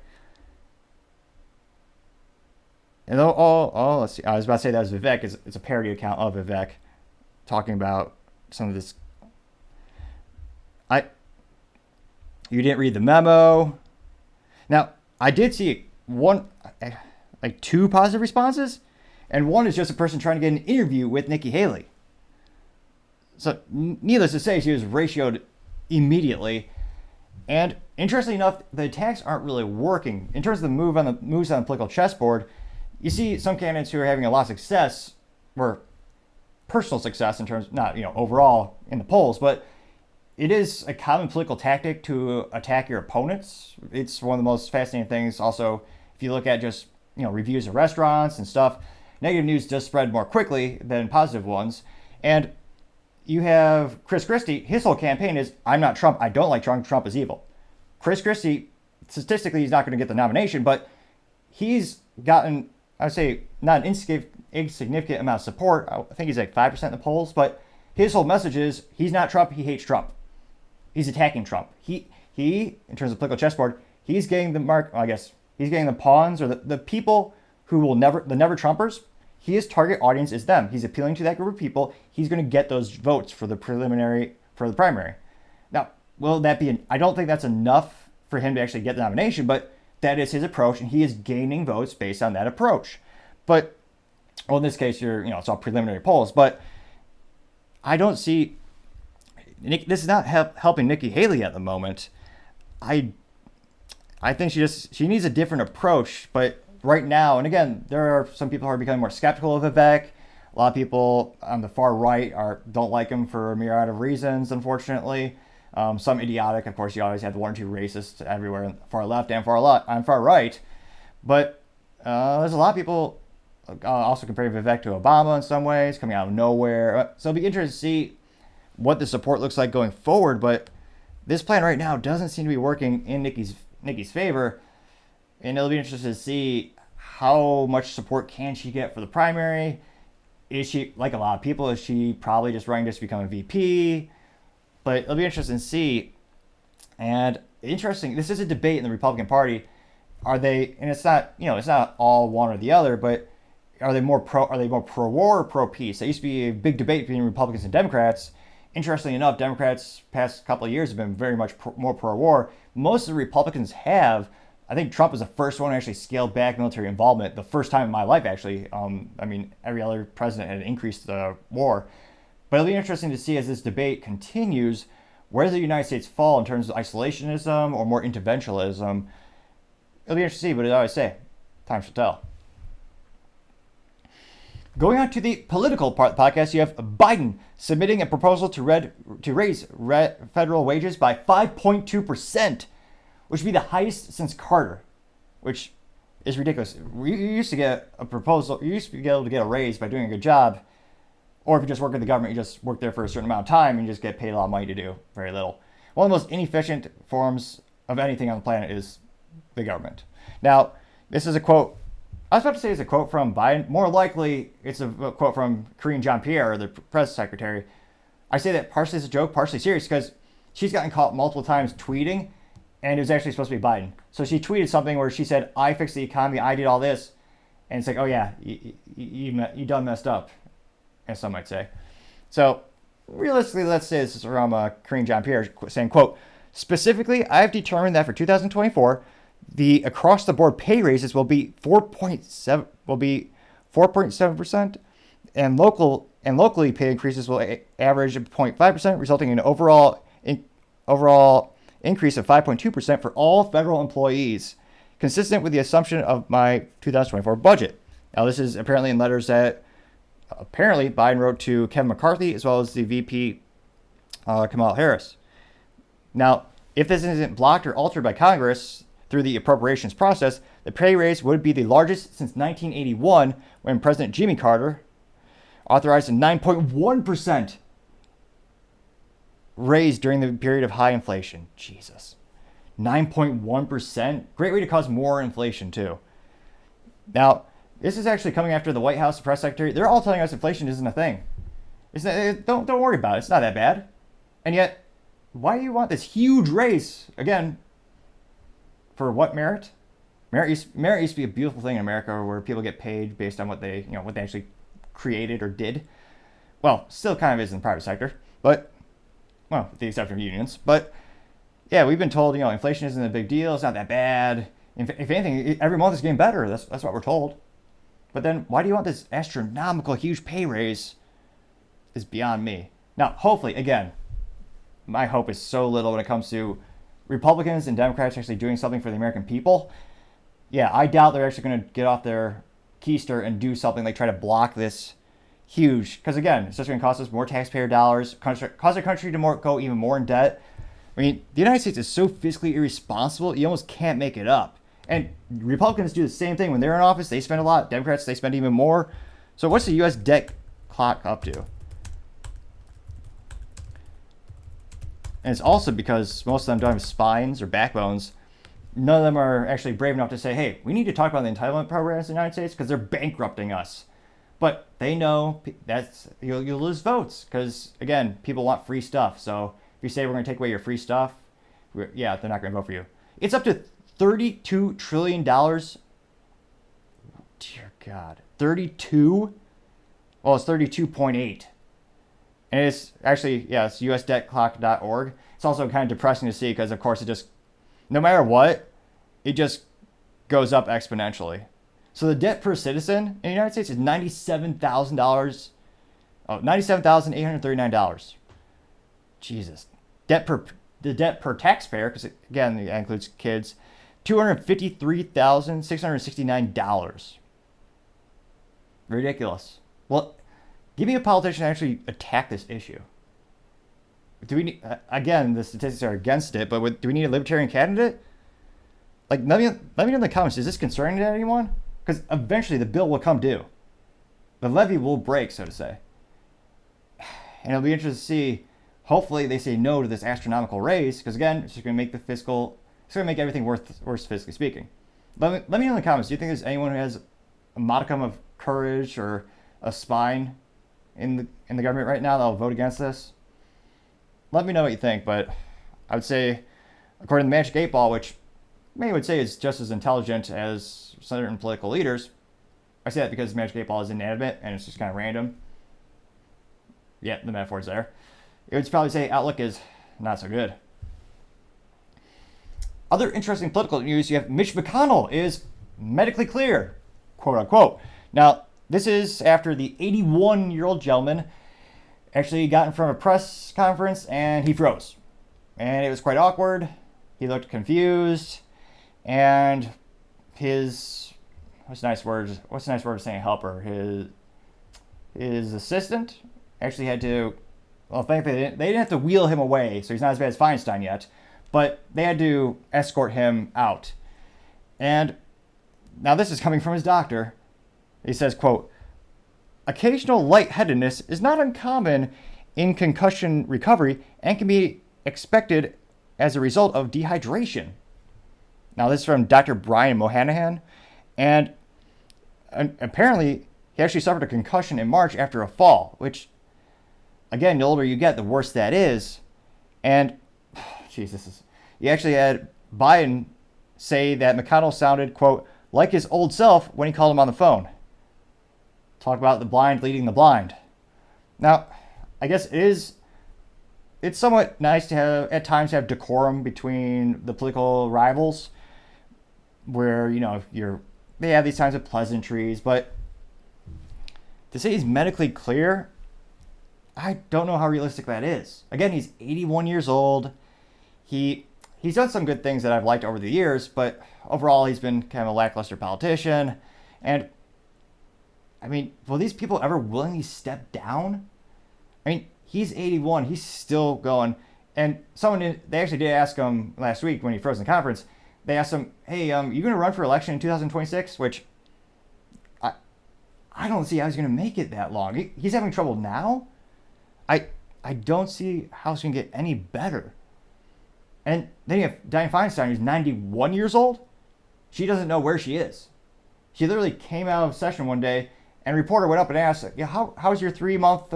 And let's see. I was about to say that was Vivek. It's a parody account of Vivek talking about some of this. You didn't read the memo. Now, I did see two positive responses, and one is just a person trying to get an interview with Nikki Haley. So, needless to say, she was ratioed immediately. And interestingly enough, the attacks aren't really working. In terms of the moves on the political chessboard, you see some candidates who are having a lot of success, or personal success in terms, not overall in the polls, but it is a common political tactic to attack your opponents. It's one of the most fascinating things. Also, if you look at just reviews of restaurants and stuff, negative news does spread more quickly than positive ones. And you have Chris Christie. His whole campaign is, I'm not Trump. I don't like Trump. Trump is evil. Chris Christie, statistically, he's not going to get the nomination, but he's gotten, I would say, not an insignificant amount of support. I think he's like 5% in the polls, but his whole message is, he's not Trump. He hates Trump. He's attacking Trump. He, in terms of political chessboard, he's getting he's getting the pawns or the people who will never Trumpers. His target audience is them. He's appealing to that group of people. He's going to get those votes for the primary. Now, will that be? I don't think that's enough for him to actually get the nomination, but that is his approach, and he is gaining votes based on that approach. But, well, in this case, it's all preliminary polls, but I don't see. This is not helping Nikki Haley at the moment. I think she needs a different approach, but right now, and again, there are some people who are becoming more skeptical of Vivek. A lot of people on the far right don't like him for a myriad of reasons, unfortunately. Some idiotic, of course, you always have the one or two racists everywhere, far left and far right. But there's a lot of people also comparing Vivek to Obama in some ways, coming out of nowhere. So it'll be interesting to see what the support looks like going forward. But this plan right now doesn't seem to be working in Nikki's favor. And it'll be interesting to see how much support can she get for the primary. Is she, like a lot of people, is she probably just running just to become a VP? But it'll be interesting to see. And interesting, this is a debate in the Republican Party. Are they, and it's not all one or the other, but are they more pro-war or pro-peace? That used to be a big debate between Republicans and Democrats. Interestingly enough, Democrats past couple of years have been very much more pro-war. Most of the Republicans have. I think Trump was the first one to actually scale back military involvement. The first time in my life, actually. Every other president had increased the war. But it'll be interesting to see as this debate continues, where does the United States fall in terms of isolationism or more interventionism? It'll be interesting to see, but as I always say, time shall tell. Going on to the political part of the podcast, you have Biden submitting a proposal to raise federal wages by 5.2%, which would be the highest since Carter, which is ridiculous. You used to get a proposal, you used to be able to get a raise by doing a good job, or if you just work in the government, you just work there for a certain amount of time and you just get paid a lot of money to do very little. One of the most inefficient forms of anything on the planet is the government. Now, this is a quote. I was about to say it's a quote from Biden. More likely, it's a quote from Karine Jean-Pierre, the press secretary. I say that partially as a joke, partially serious, because she's gotten caught multiple times tweeting, and it was actually supposed to be Biden. So she tweeted something where she said, I fixed the economy, I did all this. And it's like, oh yeah, you done messed up, as some might say. So realistically, let's say this is from Karine Jean-Pierre saying, quote, specifically, I've determined that for 2024, the across-the-board pay raises will be 4.7%, and locally pay increases will average 0.5%, resulting in an overall increase of 5.2% for all federal employees, consistent with the assumption of my 2024 budget. Now, this is apparently in letters that apparently Biden wrote to Kevin McCarthy as well as the VP Kamala Harris. Now, if this isn't blocked or altered by Congress, through the appropriations process, the pay raise would be the largest since 1981 when President Jimmy Carter authorized a 9.1% raise during the period of high inflation. Jesus. 9.1%? Great way to cause more inflation, too. Now, this is actually coming after the White House, the press secretary. They're all telling us inflation isn't a thing. Don't worry about it. It's not that bad. And yet, why do you want this huge raise? Again, for what merit? Merit used to be a beautiful thing in America where people get paid based on what they actually created or did. Well, still kind of is in the private sector, but, well, with the exception of unions. But, yeah, we've been told, inflation isn't a big deal. It's not that bad. If anything, every month is getting better. That's what we're told. But then why do you want this astronomical, huge pay raise? Is beyond me. Now, hopefully, again, my hope is so little when it comes to Republicans and Democrats actually doing something for the American people. Yeah, I doubt they're actually going to get off their keister and do something like try to block this huge, because again, it's just going to cost us more taxpayer dollars, cause our country to go even more in debt. I mean, the United States is so fiscally irresponsible, you almost can't make it up. And Republicans do the same thing when they're in office. They spend a lot. Democrats, they spend even more. So what's the U.S. debt clock up to? And it's also because most of them don't have spines or backbones. None of them are actually brave enough to say, hey, we need to talk about the entitlement programs in the United States because they're bankrupting us. But they know that's you'll lose votes because, again, people want free stuff. So if you say we're going to take away your free stuff, yeah, they're not going to vote for you. It's up to $32 trillion. Dear God. 32? Well, it's 32.8. And it's actually, yeah, it's usdebtclock.org. It's also kind of depressing to see because, of course, it just, no matter what, it just goes up exponentially. So the debt per citizen in the United States is $97,000. Oh, $97,839. Jesus. The debt per taxpayer, because again, that includes kids, $253,669. Ridiculous. Well, give me a politician to actually attack this issue. Do we need, again, the statistics are against it, but do we need a libertarian candidate? Like, let me know in the comments, is this concerning to anyone? Because eventually the bill will come due. The levee will break, so to say. And it'll be interesting to see, hopefully they say no to this astronomical raise, because again, it's just going to make it's going to make everything worse fiscally speaking. Let me know in the comments, do you think there's anyone who has a modicum of courage or a spine in the government right now that will vote against this? Let me know what you think, but I would say, according to the Magic 8 Ball, which many would say is just as intelligent as certain political leaders, I say that because the Magic 8 Ball is inanimate and it's just kind of random. Yeah, the metaphor's there. It would probably say outlook is not so good. Other interesting political news, you have Mitch McConnell is medically clear, quote unquote. Now, this is after the 81-year-old gentleman actually got in front of a press conference and he froze. And it was quite awkward. He looked confused. And his, what's a nice word of saying helper? His assistant actually had to, well, thankfully they didn't have to wheel him away, so he's not as bad as Feinstein yet. But they had to escort him out. And now this is coming from his doctor. He says, quote, occasional lightheadedness is not uncommon in concussion recovery and can be expected as a result of dehydration. Now this is from Dr. Brian Mohanahan. And apparently he actually suffered a concussion in March after a fall, which, again, the older you get, the worse that is. And, Jesus, he actually had Biden say that McConnell sounded, quote, like his old self when he called him on the phone. Talk about the blind leading the blind. Now, I guess it's somewhat nice to have, at times, have decorum between the political rivals where, they have these times of pleasantries, but to say he's medically clear, I don't know how realistic that is. Again, he's 81 years old. He's done some good things that I've liked over the years, but overall he's been kind of a lackluster politician. And I mean, will these people ever willingly step down? I mean, he's 81. He's still going. And they actually did ask him last week when he froze in the conference, they asked him, hey, you going to run for election in 2026? Which I don't see how he's going to make it that long. He's having trouble now. I don't see how it's going to get any better. And then you have Dianne Feinstein, who's 91 years old. She doesn't know where she is. She literally came out of session one day, and a reporter went up and asked, yeah, how's your 3-month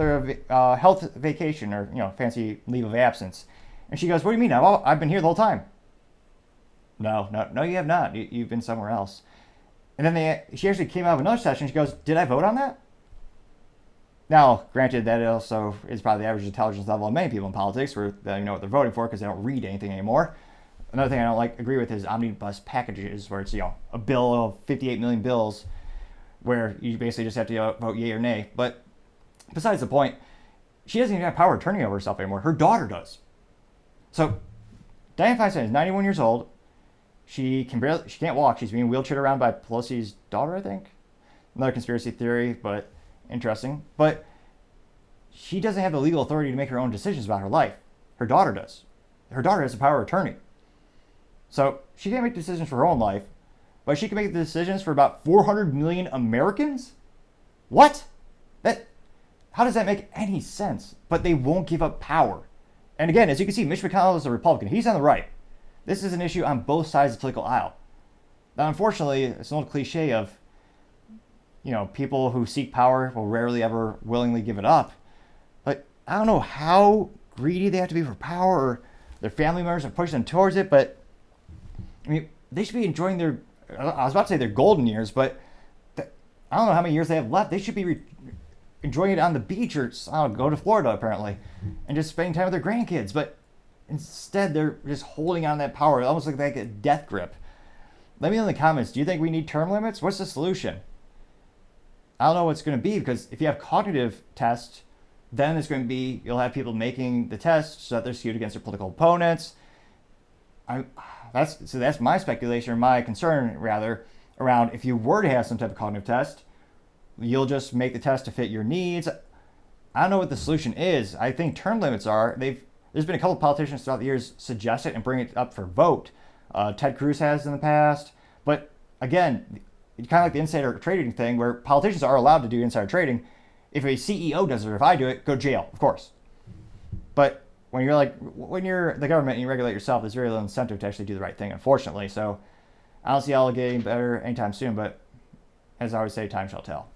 health vacation, or fancy leave of absence? And she goes, what do you mean? I've been here the whole time. No, you have not. You've been somewhere else. And then she actually came out of another session. She goes, did I vote on that? Now, granted, that also is probably the average intelligence level of many people in politics, where they know what they're voting for because they don't read anything anymore. Another thing I don't agree with is omnibus packages, where it's a bill of 58 million bills, where you basically just have to vote yay or nay. But besides the point, she doesn't even have power of attorney over herself anymore. Her daughter does. So Dianne Feinstein is 91 years old. She can't walk. She's being wheelchaired around by Pelosi's daughter, I think. Another conspiracy theory, but interesting. But she doesn't have the legal authority to make her own decisions about her life. Her daughter does. Her daughter has the power of attorney. So she can't make decisions for her own life, but she can make the decisions for about 400 million Americans? What? How does that make any sense? But they won't give up power. And again, as you can see, Mitch McConnell is a Republican. He's on the right. This is an issue on both sides of the political aisle. Now, unfortunately, it's an old cliche of, people who seek power will rarely ever willingly give it up. But I don't know how greedy they have to be for power, or their family members are pushing them towards it. But I mean, they should be enjoying I was about to say their golden years, but I don't know how many years they have left. They should be enjoying it on the beach, or go to Florida apparently, and just spending time with their grandkids. But instead, they're just holding on to that power, almost like a death grip. Let me know in the comments, do you think we need term limits? What's the solution? I don't know what it's going to be, because if you have cognitive tests, then it's going to be, you'll have people making the tests so that they're skewed against their political opponents. That's my speculation, or my concern rather, around if you were to have some type of cognitive test, you'll just make the test to fit your needs. I don't know what the solution is. I think term limits are. There's been a couple of politicians throughout the years suggest it and bring it up for vote. Ted Cruz has in the past. But again, it's kind of like the insider trading thing, where politicians are allowed to do insider trading. If a CEO does it, or if I do it, go to jail, of course. But when you're the government and you regulate yourself, there's very little incentive to actually do the right thing, unfortunately. So I don't see all getting better anytime soon, but as I always say, time shall tell.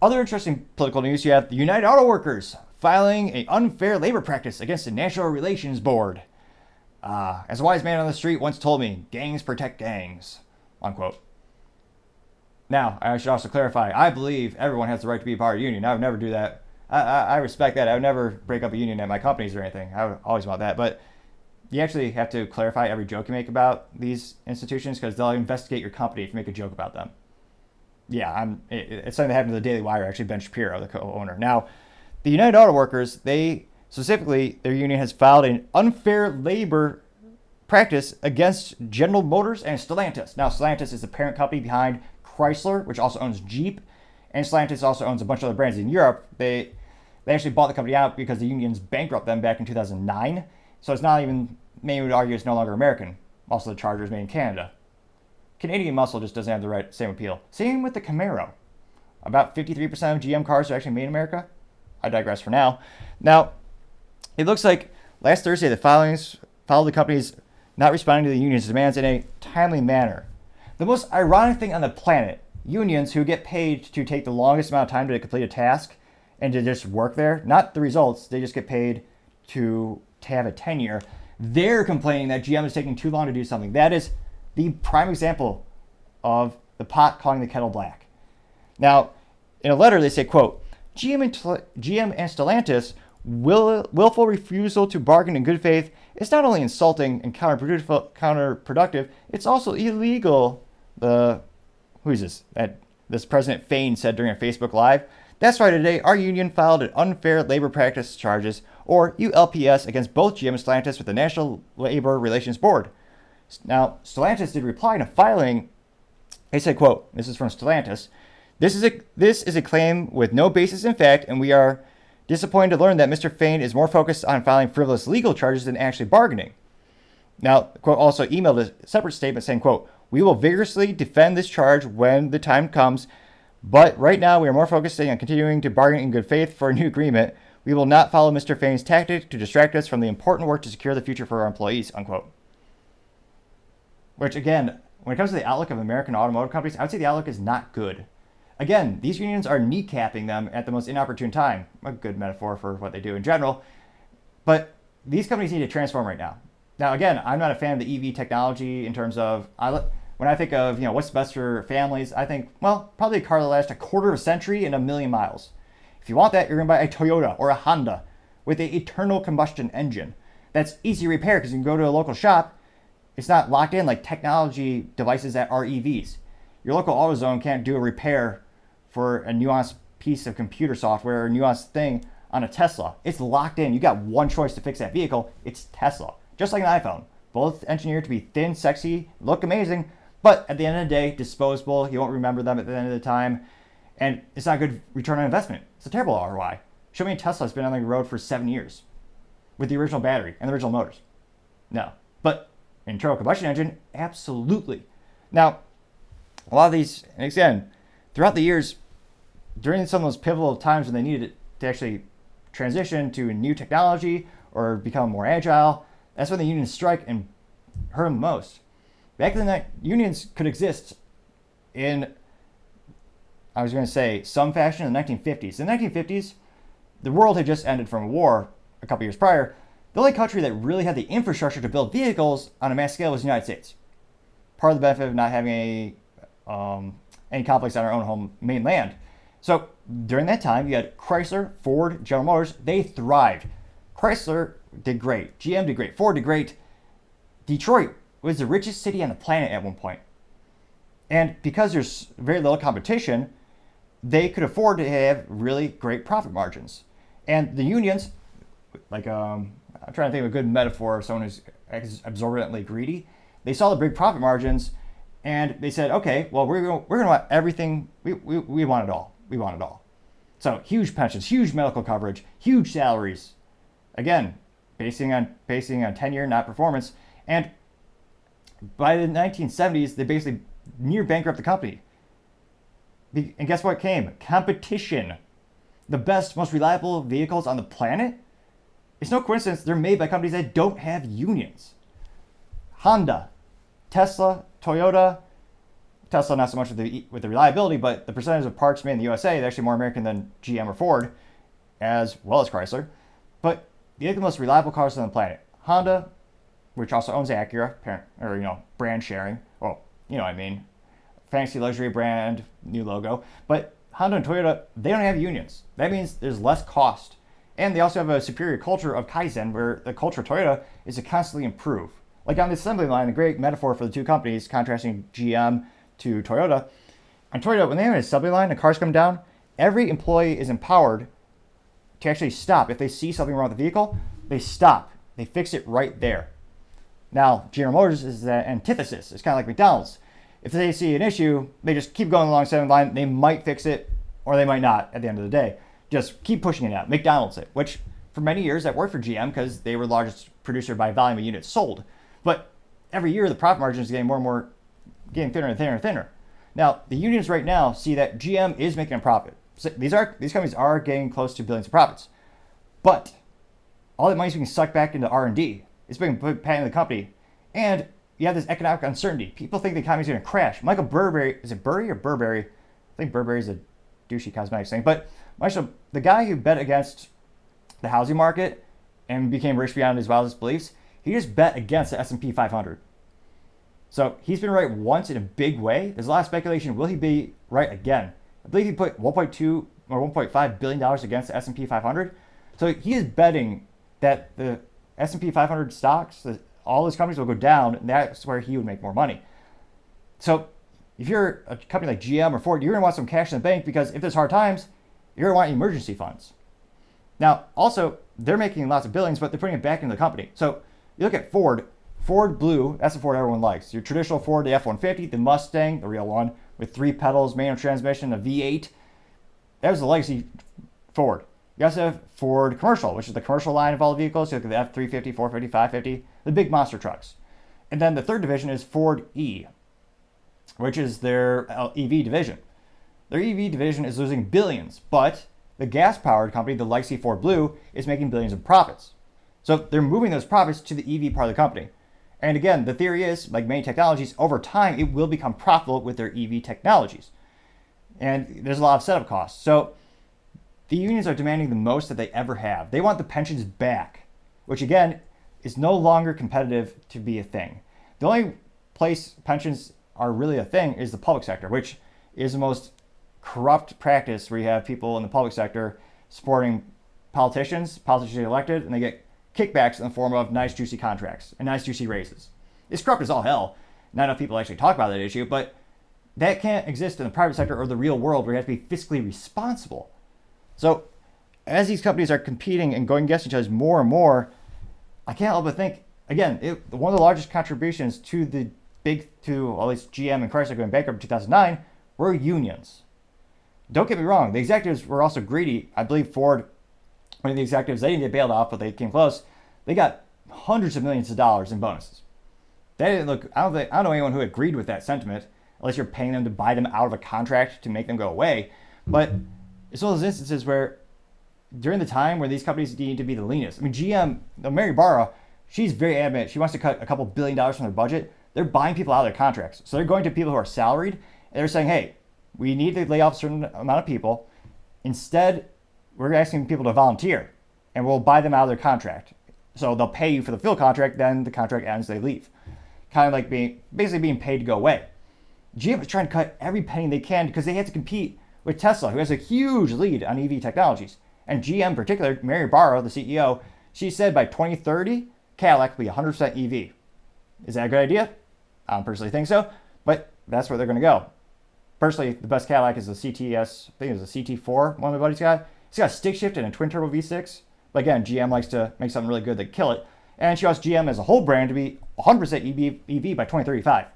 Other interesting political news, you have the United Auto Workers filing an unfair labor practice against the National Relations Board. As a wise man on the street once told me, gangs protect gangs, unquote. Now, I should also clarify, I believe everyone has the right to be a part of a union. I would never do that. I respect that. I would never break up a union at my companies or anything. I would always want that. But you actually have to clarify every joke you make about these institutions, because they'll investigate your company if you make a joke about them. Yeah, it's something that happened to the Daily Wire, actually, Ben Shapiro, the co-owner. Now, the United Auto Workers, specifically, their union has filed an unfair labor practice against General Motors and Stellantis. Now, Stellantis is the parent company behind Chrysler, which also owns Jeep, and Stellantis also owns a bunch of other brands in Europe. They actually bought the company out because the unions bankrupt them back in 2009. So it's not even, many would argue it's no longer American. Also, the Charger is made in Canada. Canadian muscle just doesn't have the same appeal. Same with the Camaro. About 53% of GM cars are actually made in America. I digress for now. Now, it looks like last Thursday the filings followed the companies not responding to the union's demands in a timely manner. The most ironic thing on the planet, unions who get paid to take the longest amount of time to complete a task and to just work there, not the results, they just get paid to have a tenure. They're complaining that GM is taking too long to do something. That is the prime example of the pot calling the kettle black. Now, in a letter, they say, quote, GM and Stellantis' willful refusal to bargain in good faith is not only insulting and counterproductive, it's also illegal. This President Fain said during a Facebook Live. That's why today our union filed an unfair labor practice charges, or ULPS, against both GM and Stellantis with the National Labor Relations Board. Now, Stellantis did reply in a filing. They said, quote, this is from Stellantis, this is a claim with no basis in fact, and we are disappointed to learn that Mr. Fain is more focused on filing frivolous legal charges than actually bargaining. Now, quote, also emailed a separate statement saying, quote, "We will vigorously defend this charge when the time comes, but right now we are more focusing on continuing to bargain in good faith for a new agreement. We will not follow Mr. Fain's tactic to distract us from the important work to secure the future for our employees," unquote. Which, again, when it comes to the outlook of American automotive companies, I would say the outlook is not good. Again, these unions are kneecapping them at the most inopportune time. A good metaphor for what they do in general. But these companies need to transform right now. Now, again, I'm not a fan of the EV technology in terms of, when I think of, what's best for families, I think, well, probably a car that lasts a quarter of a century and 1,000,000 miles. If you want that, you're going to buy a Toyota or a Honda with an internal combustion engine. That's easy to repair because you can go to a local shop. It's not locked in like technology devices that are EVs. Your local AutoZone can't do a repair for a nuanced piece of computer software or a nuanced thing on a Tesla. It's locked in. You got one choice to fix that vehicle. It's Tesla. Just like an iPhone. Both engineered to be thin, sexy, look amazing, but at the end of the day, disposable. You won't remember them at the end of the time. And it's not a good return on investment. It's a terrible ROI. Show me a Tesla that's been on the road for 7 years with the original battery and the original motors. No. But internal combustion engine, absolutely. Now, a lot of these, and again, throughout the years, during some of those pivotal times when they needed to actually transition to new technology or become more agile, that's when the unions strike and hurt them the most. Back then, unions could exist in, I was going to say, some fashion in the 1950s. In the 1950s, the world had just ended from a war a couple years prior. The only country that really had the infrastructure to build vehicles on a mass scale was the United States. Part of the benefit of not having any conflicts on our own home mainland. So during that time, you had Chrysler, Ford, General Motors. They thrived. Chrysler did great. GM did great. Ford did great. Detroit was the richest city on the planet at one point. And because there's very little competition, they could afford to have really great profit margins. And the unions, like I'm trying to think of a good metaphor of someone who's absorbently greedy. They saw the big profit margins, and they said, okay, well, we're going to want everything. We want it all. We want it all. So huge pensions, huge medical coverage, huge salaries. Again, basing on tenure, not performance. And by the 1970s, they basically near bankrupt the company. And guess what came? Competition. The best, most reliable vehicles on the planet? It's no coincidence they're made by companies that don't have unions. Honda, Tesla, Toyota. Tesla not so much with the reliability, but the percentage of parts made in the USA is actually more American than GM or Ford, as well as Chrysler. But they have the most reliable cars on the planet. Honda, which also owns Acura, brand sharing. Well, you know what I mean. Fancy luxury brand, new logo. But Honda and Toyota, they don't have unions. That means there's less cost. And they also have a superior culture of Kaizen, where the culture of Toyota is to constantly improve. Like on the assembly line, a great metaphor for the two companies, contrasting GM to Toyota. On Toyota, when they have an assembly line and cars come down, every employee is empowered to actually stop. If they see something wrong with the vehicle, they stop. They fix it right there. Now, General Motors is the antithesis. It's kind of like McDonald's. If they see an issue, they just keep going along the assembly line. They might fix it, or they might not at the end of the day. Just keep pushing it out. McDonald's it, which for many years that worked for GM because they were the largest producer by volume of units sold. But every year the profit margin is getting more and more, getting thinner and thinner and thinner. Now the unions right now see that GM is making a profit. So these companies are getting close to billions of profits, but all that money is being sucked back into R&D. It's being put into the company, and you have this economic uncertainty. People think the economy is going to crash. Michael Burberry, is it Burry or Burberry? I think Burberry is a douchey cosmetics thing, but Michael, the guy who bet against the housing market and became rich beyond his wildest beliefs, he just bet against the S&P 500. So he's been right once in a big way. There's a lot of speculation. Will he be right again? I believe he put 1.2 or 1.5 billion dollars against the S&P 500. So he is betting that the S&P 500 stocks, all those companies will go down, and that's where he would make more money. So if you're a company like GM or Ford, you're going to want some cash in the bank, because if there's hard times, you're going to want emergency funds. Now, also, they're making lots of billions, but they're putting it back into the company. So you look at Ford. Ford Blue, that's the Ford everyone likes. Your traditional Ford, the F-150, the Mustang, the real one, with 3 pedals, manual transmission, a V8. That was the legacy Ford. You also have Ford Commercial, which is the commercial line of all the vehicles. You look at the F-350, 450, 550, the big monster trucks. And then the third division is Ford E, which is their EV division. Their EV division is losing billions, but the gas-powered company, the legacy Ford Blue, is making billions in profits. So they're moving those profits to the EV part of the company. And again, the theory is, like many technologies, over time it will become profitable with their EV technologies. And there's a lot of setup costs. So the unions are demanding the most that they ever have. They want the pensions back, which again is no longer competitive to be a thing. The only place pensions are really a thing is the public sector, which is the most corrupt practice, where you have people in the public sector supporting politicians get elected, and they get kickbacks in the form of nice juicy contracts and nice juicy raises. It's corrupt as all hell. Not enough people actually talk about that issue, but that can't exist in the private sector or the real world, where you have to be fiscally responsible. So as these companies are competing and going against each other more and more, I can't help but think, again, one of the largest contributions to at least GM and Chrysler going bankrupt in 2009 were unions. Don't get me wrong, the executives were also greedy. I believe Ford, one of the executives, they didn't get bailed off, but they came close. They got hundreds of millions of dollars in bonuses. They didn't look. I don't know anyone who agreed with that sentiment, unless you're paying them to buy them out of a contract to make them go away. But it's one of those instances where, during the time where these companies need to be the leanest. I mean, GM, Mary Barra, she's very adamant. She wants to cut a couple $1 billion from their budget. They're buying people out of their contracts. So they're going to people who are salaried, and they're saying, hey, we need to lay off a certain amount of people. Instead, we're asking people to volunteer, and we'll buy them out of their contract. So they'll pay you for the full contract, then the contract ends, they leave. Kind of like basically being paid to go away. GM is trying to cut every penny they can because they have to compete with Tesla, who has a huge lead on EV technologies. And GM in particular, Mary Barra, the CEO, she said by 2030, Cadillac will be 100% EV. Is that a good idea? I don't personally think so, but that's where they're going to go. Personally, the best Cadillac is the CTS, I think it was a CT4, one of my buddies got. It's got a stick shift and a twin turbo V6. But again, GM likes to make something really good that kill it. And she wants GM as a whole brand to be 100% EV by 2035.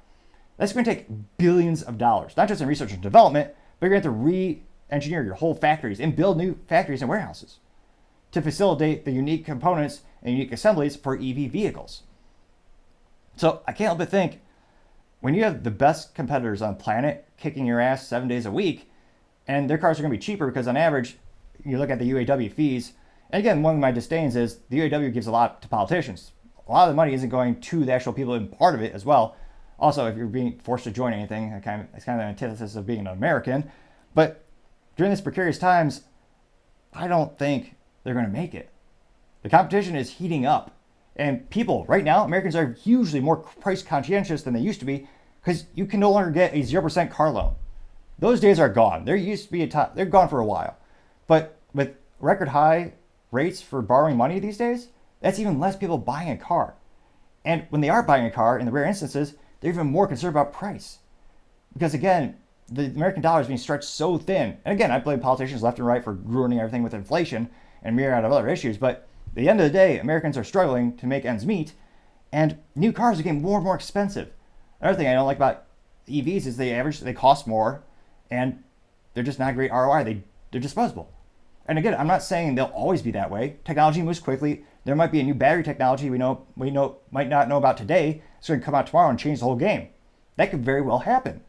That's going to take billions of dollars, not just in research and development, but you're going to have to re-engineer your whole factories and build new factories and warehouses to facilitate the unique components and unique assemblies for EV vehicles. So I can't help but think, when you have the best competitors on the planet kicking your ass 7 days a week, and their cars are going to be cheaper because on average, you look at the UAW fees, and again, one of my disdains is the UAW gives a lot to politicians. A lot of the money isn't going to the actual people in part of it as well. Also, if you're being forced to join anything, it's kind of an antithesis of being an American. But during these precarious times, I don't think they're going to make it. The competition is heating up. And people, right now, Americans are hugely more price conscientious than they used to be, because you can no longer get a 0% car loan. Those days are gone. There used to be a time, they're gone for a while. But with record high rates for borrowing money these days, that's even less people buying a car. And when they are buying a car, in the rare instances, they're even more concerned about price. Because again, the American dollar is being stretched so thin. And again, I blame politicians left and right for ruining everything with inflation and a myriad of other issues. But at the end of the day, Americans are struggling to make ends meet, and new cars are getting more and more expensive. Another thing I don't like about EVs is they cost more, and they're just not great ROI. They're disposable. And again, I'm not saying they'll always be that way. Technology moves quickly. There might be a new battery technology we might not know about today. It's going to come out tomorrow and change the whole game. That could very well happen.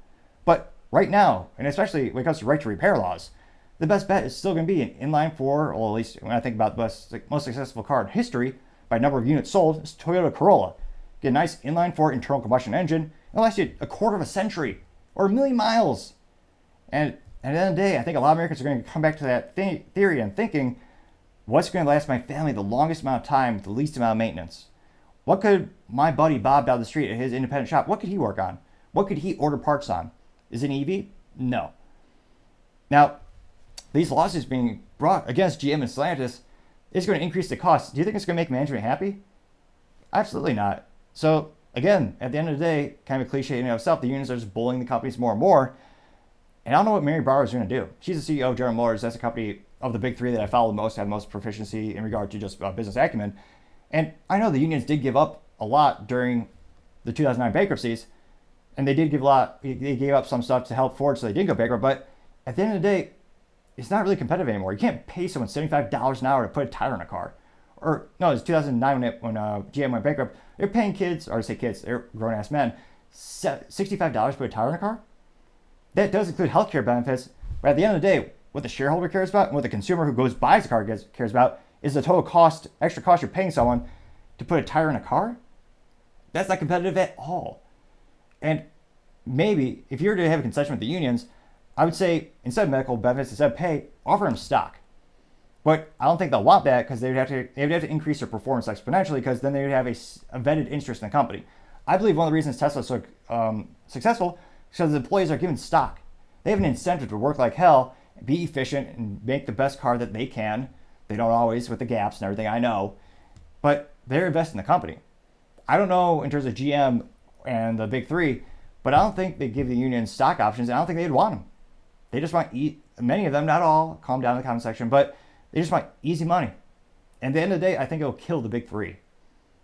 But right now, and especially when it comes to right to repair laws, the best bet is still going to be an inline four, or at least when I think about the most successful car in history by number of units sold, it's Toyota Corolla. Get a nice inline four internal combustion engine. It'll last you a quarter of a century or 1 million miles. And at the end of the day, I think a lot of Americans are going to come back to that theory and thinking, what's going to last my family the longest amount of time with the least amount of maintenance? What could my buddy Bob down the street at his independent shop, what could he work on? What could he order parts on? Is it an EV? No. Now, these lawsuits being brought against GM and Stellantis is going to increase the cost. Do you think it's going to make management happy? Absolutely not. So again, at the end of the day, kind of a cliche in and of itself, the unions are just bullying the companies more and more. And I don't know what Mary Barra is going to do. She's the CEO of General Motors. That's a company of the big three that I follow the most, have the most proficiency in regard to just business acumen. And I know the unions did give up a lot during the 2009 bankruptcies, and they did give a lot. They gave up some stuff to help Ford, so they did go bankrupt. But at the end of the day, it's not really competitive anymore. You can't pay someone $75 an hour to put a tire in a car. Or no, it was 2009 when GM went bankrupt. They're paying kids, or I say kids, they're grown-ass men, $65 to put a tire in a car. That does include healthcare benefits, but at the end of the day, what the shareholder cares about and what the consumer who goes buys the car cares about is the total cost, extra cost you're paying someone to put a tire in a car. That's not competitive at all. And maybe if you were to have a concession with the unions, I would say instead of medical benefits, instead of pay, offer them stock. But I don't think they'll want that because they would have to increase their performance exponentially because then they would have a vetted interest in the company. I believe one of the reasons Tesla is so successful is because the employees are given stock. They have an incentive to work like hell, be efficient, and make the best car that they can. They don't always with the gaps and everything, I know. But they're investing in the company. I don't know in terms of GM and the big three, but I don't think they give the unions stock options. I don't think they'd want them. They just want many of them, not all, calm down in the comment section, but they just want easy money. And at the end of the day, I think it'll kill the big three.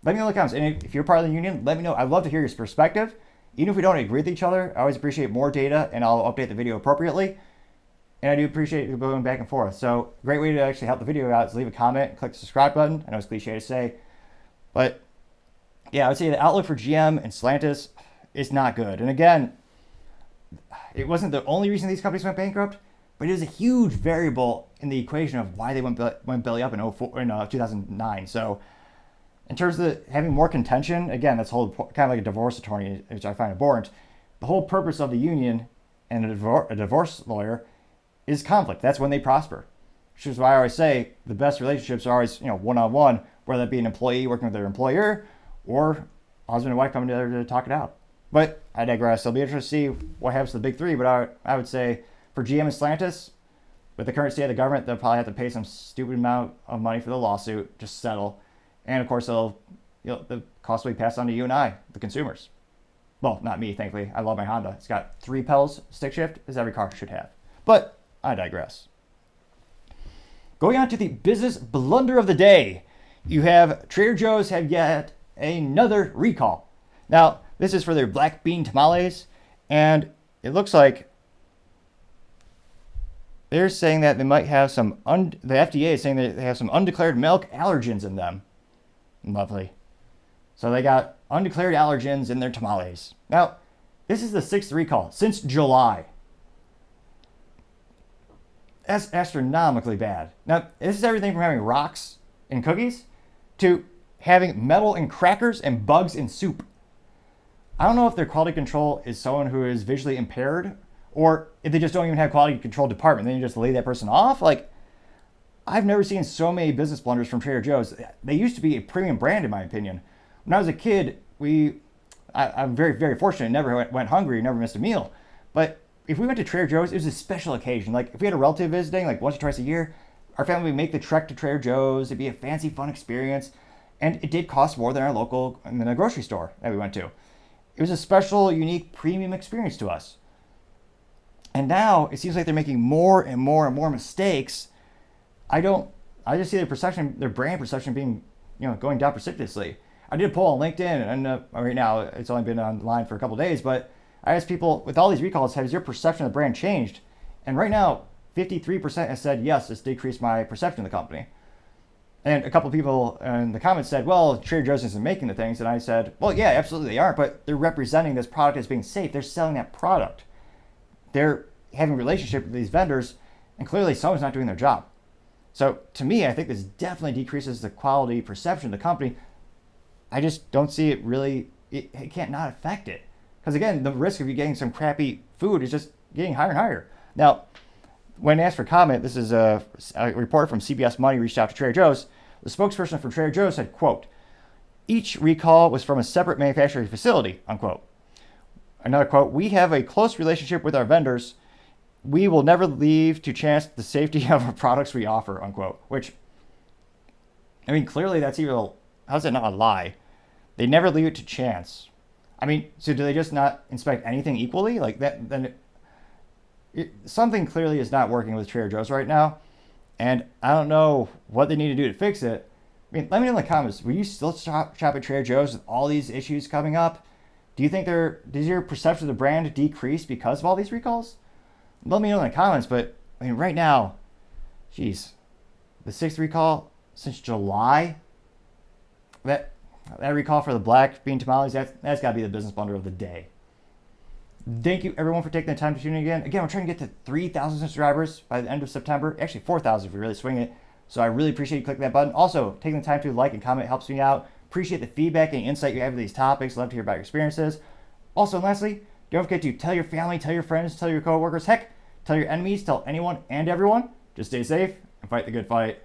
Let me know in the comments. And if you're part of the union, let me know. I'd love to hear your perspective. Even if we don't agree with each other, I always appreciate more data and I'll update the video appropriately. And I do appreciate you going back and forth. So great way to actually help the video out is leave a comment, click the subscribe button. I know it's cliche to say, but yeah, I would say the outlook for GM and Stellantis is not good. And again, it wasn't the only reason these companies went bankrupt, but it is a huge variable in the equation of why they went belly up in 2009. So in terms of having more contention, again, that's whole kind of like a divorce attorney, which I find abhorrent. The whole purpose of the union and a divorce lawyer is conflict. That's when they prosper. Which is why I always say the best relationships are always, one-on-one, whether that be an employee working with their employer or husband and wife coming together to talk it out. But I digress. I'll be interested to see what happens to the big three, but I would say for GM and Stellantis, with the current state of the government, they'll probably have to pay some stupid amount of money for the lawsuit, just settle. And of course, the cost will be passed on to you and I, the consumers. Well, not me, thankfully. I love my Honda. It's got 3 pedals, stick shift, as every car should have. But I digress. Going on to the business blunder of the day. You have Trader Joe's have yet another recall. Now, this is for their black bean tamales, and it looks like they're saying that they might have some, the FDA is saying that they have some undeclared milk allergens in them. Lovely. So they got undeclared allergens in their tamales. Now, this is the 6th recall since July. That's astronomically bad. Now, this is everything from having rocks in cookies to having metal in crackers and bugs in soup. I don't know if their quality control is someone who is visually impaired or if they just don't even have quality control department. Then you just lay that person off. Like, I've never seen so many business blunders from Trader Joe's. They used to be a premium brand, in my opinion. When I was a kid, I'm very, very fortunate. Never went hungry, never missed a meal. But if we went to Trader Joe's, it was a special occasion. Like, if we had a relative visiting, like once or twice a year, our family would make the trek to Trader Joe's. It'd be a fancy, fun experience. And it did cost more than our local grocery store that we went to. It was a special, unique, premium experience to us. And now it seems like they're making more and more and more mistakes. I just see their brand perception being, going down precipitously. I did a poll on LinkedIn, and right now it's only been online for a couple of days, but I asked people, with all these recalls, has your perception of the brand changed? And right now, 53% has said, yes, it's decreased my perception of the company. And a couple of people in the comments said, well, Trader Joe's isn't making the things. And I said, well, yeah, absolutely they aren't, but they're representing this product as being safe. They're selling that product. They're having a relationship with these vendors, and clearly someone's not doing their job. So to me, I think this definitely decreases the quality perception of the company. I just don't see it really, it can't not affect it. Because again, the risk of you getting some crappy food is just getting higher and higher. Now, when asked for comment, this is a reporter from CBS Money reached out to Trader Joe's. The spokesperson for Trader Joe's said, quote, each recall was from a separate manufacturing facility, unquote. Another quote, we have a close relationship with our vendors. We will never leave to chance the safety of our products we offer, unquote. Which, I mean, clearly that's evil. How's that not a lie? They never leave it to chance. I mean, so do they just not inspect anything equally? Like that, then something clearly is not working with Trader Joe's right now. And I don't know what they need to do to fix it. I mean, let me know in the comments. Will you still shop at Trader Joe's with all these issues coming up? Do you think does your perception of the brand decrease because of all these recalls? Let me know in the comments. But I mean, right now, geez, the 6th recall since July, that That recall for the black bean tamales, that's got to be the business blunder of the day. Thank you everyone for taking the time to tune in again. Again, we're trying to get to 3,000 subscribers by the end of September. Actually, 4,000 if we really swing it. So I really appreciate you clicking that button. Also, taking the time to like and comment helps me out. Appreciate the feedback and insight you have with these topics. Love to hear about your experiences. Also, and lastly, don't forget to tell your family, tell your friends, tell your coworkers, heck, tell your enemies, tell anyone and everyone. Just stay safe and fight the good fight.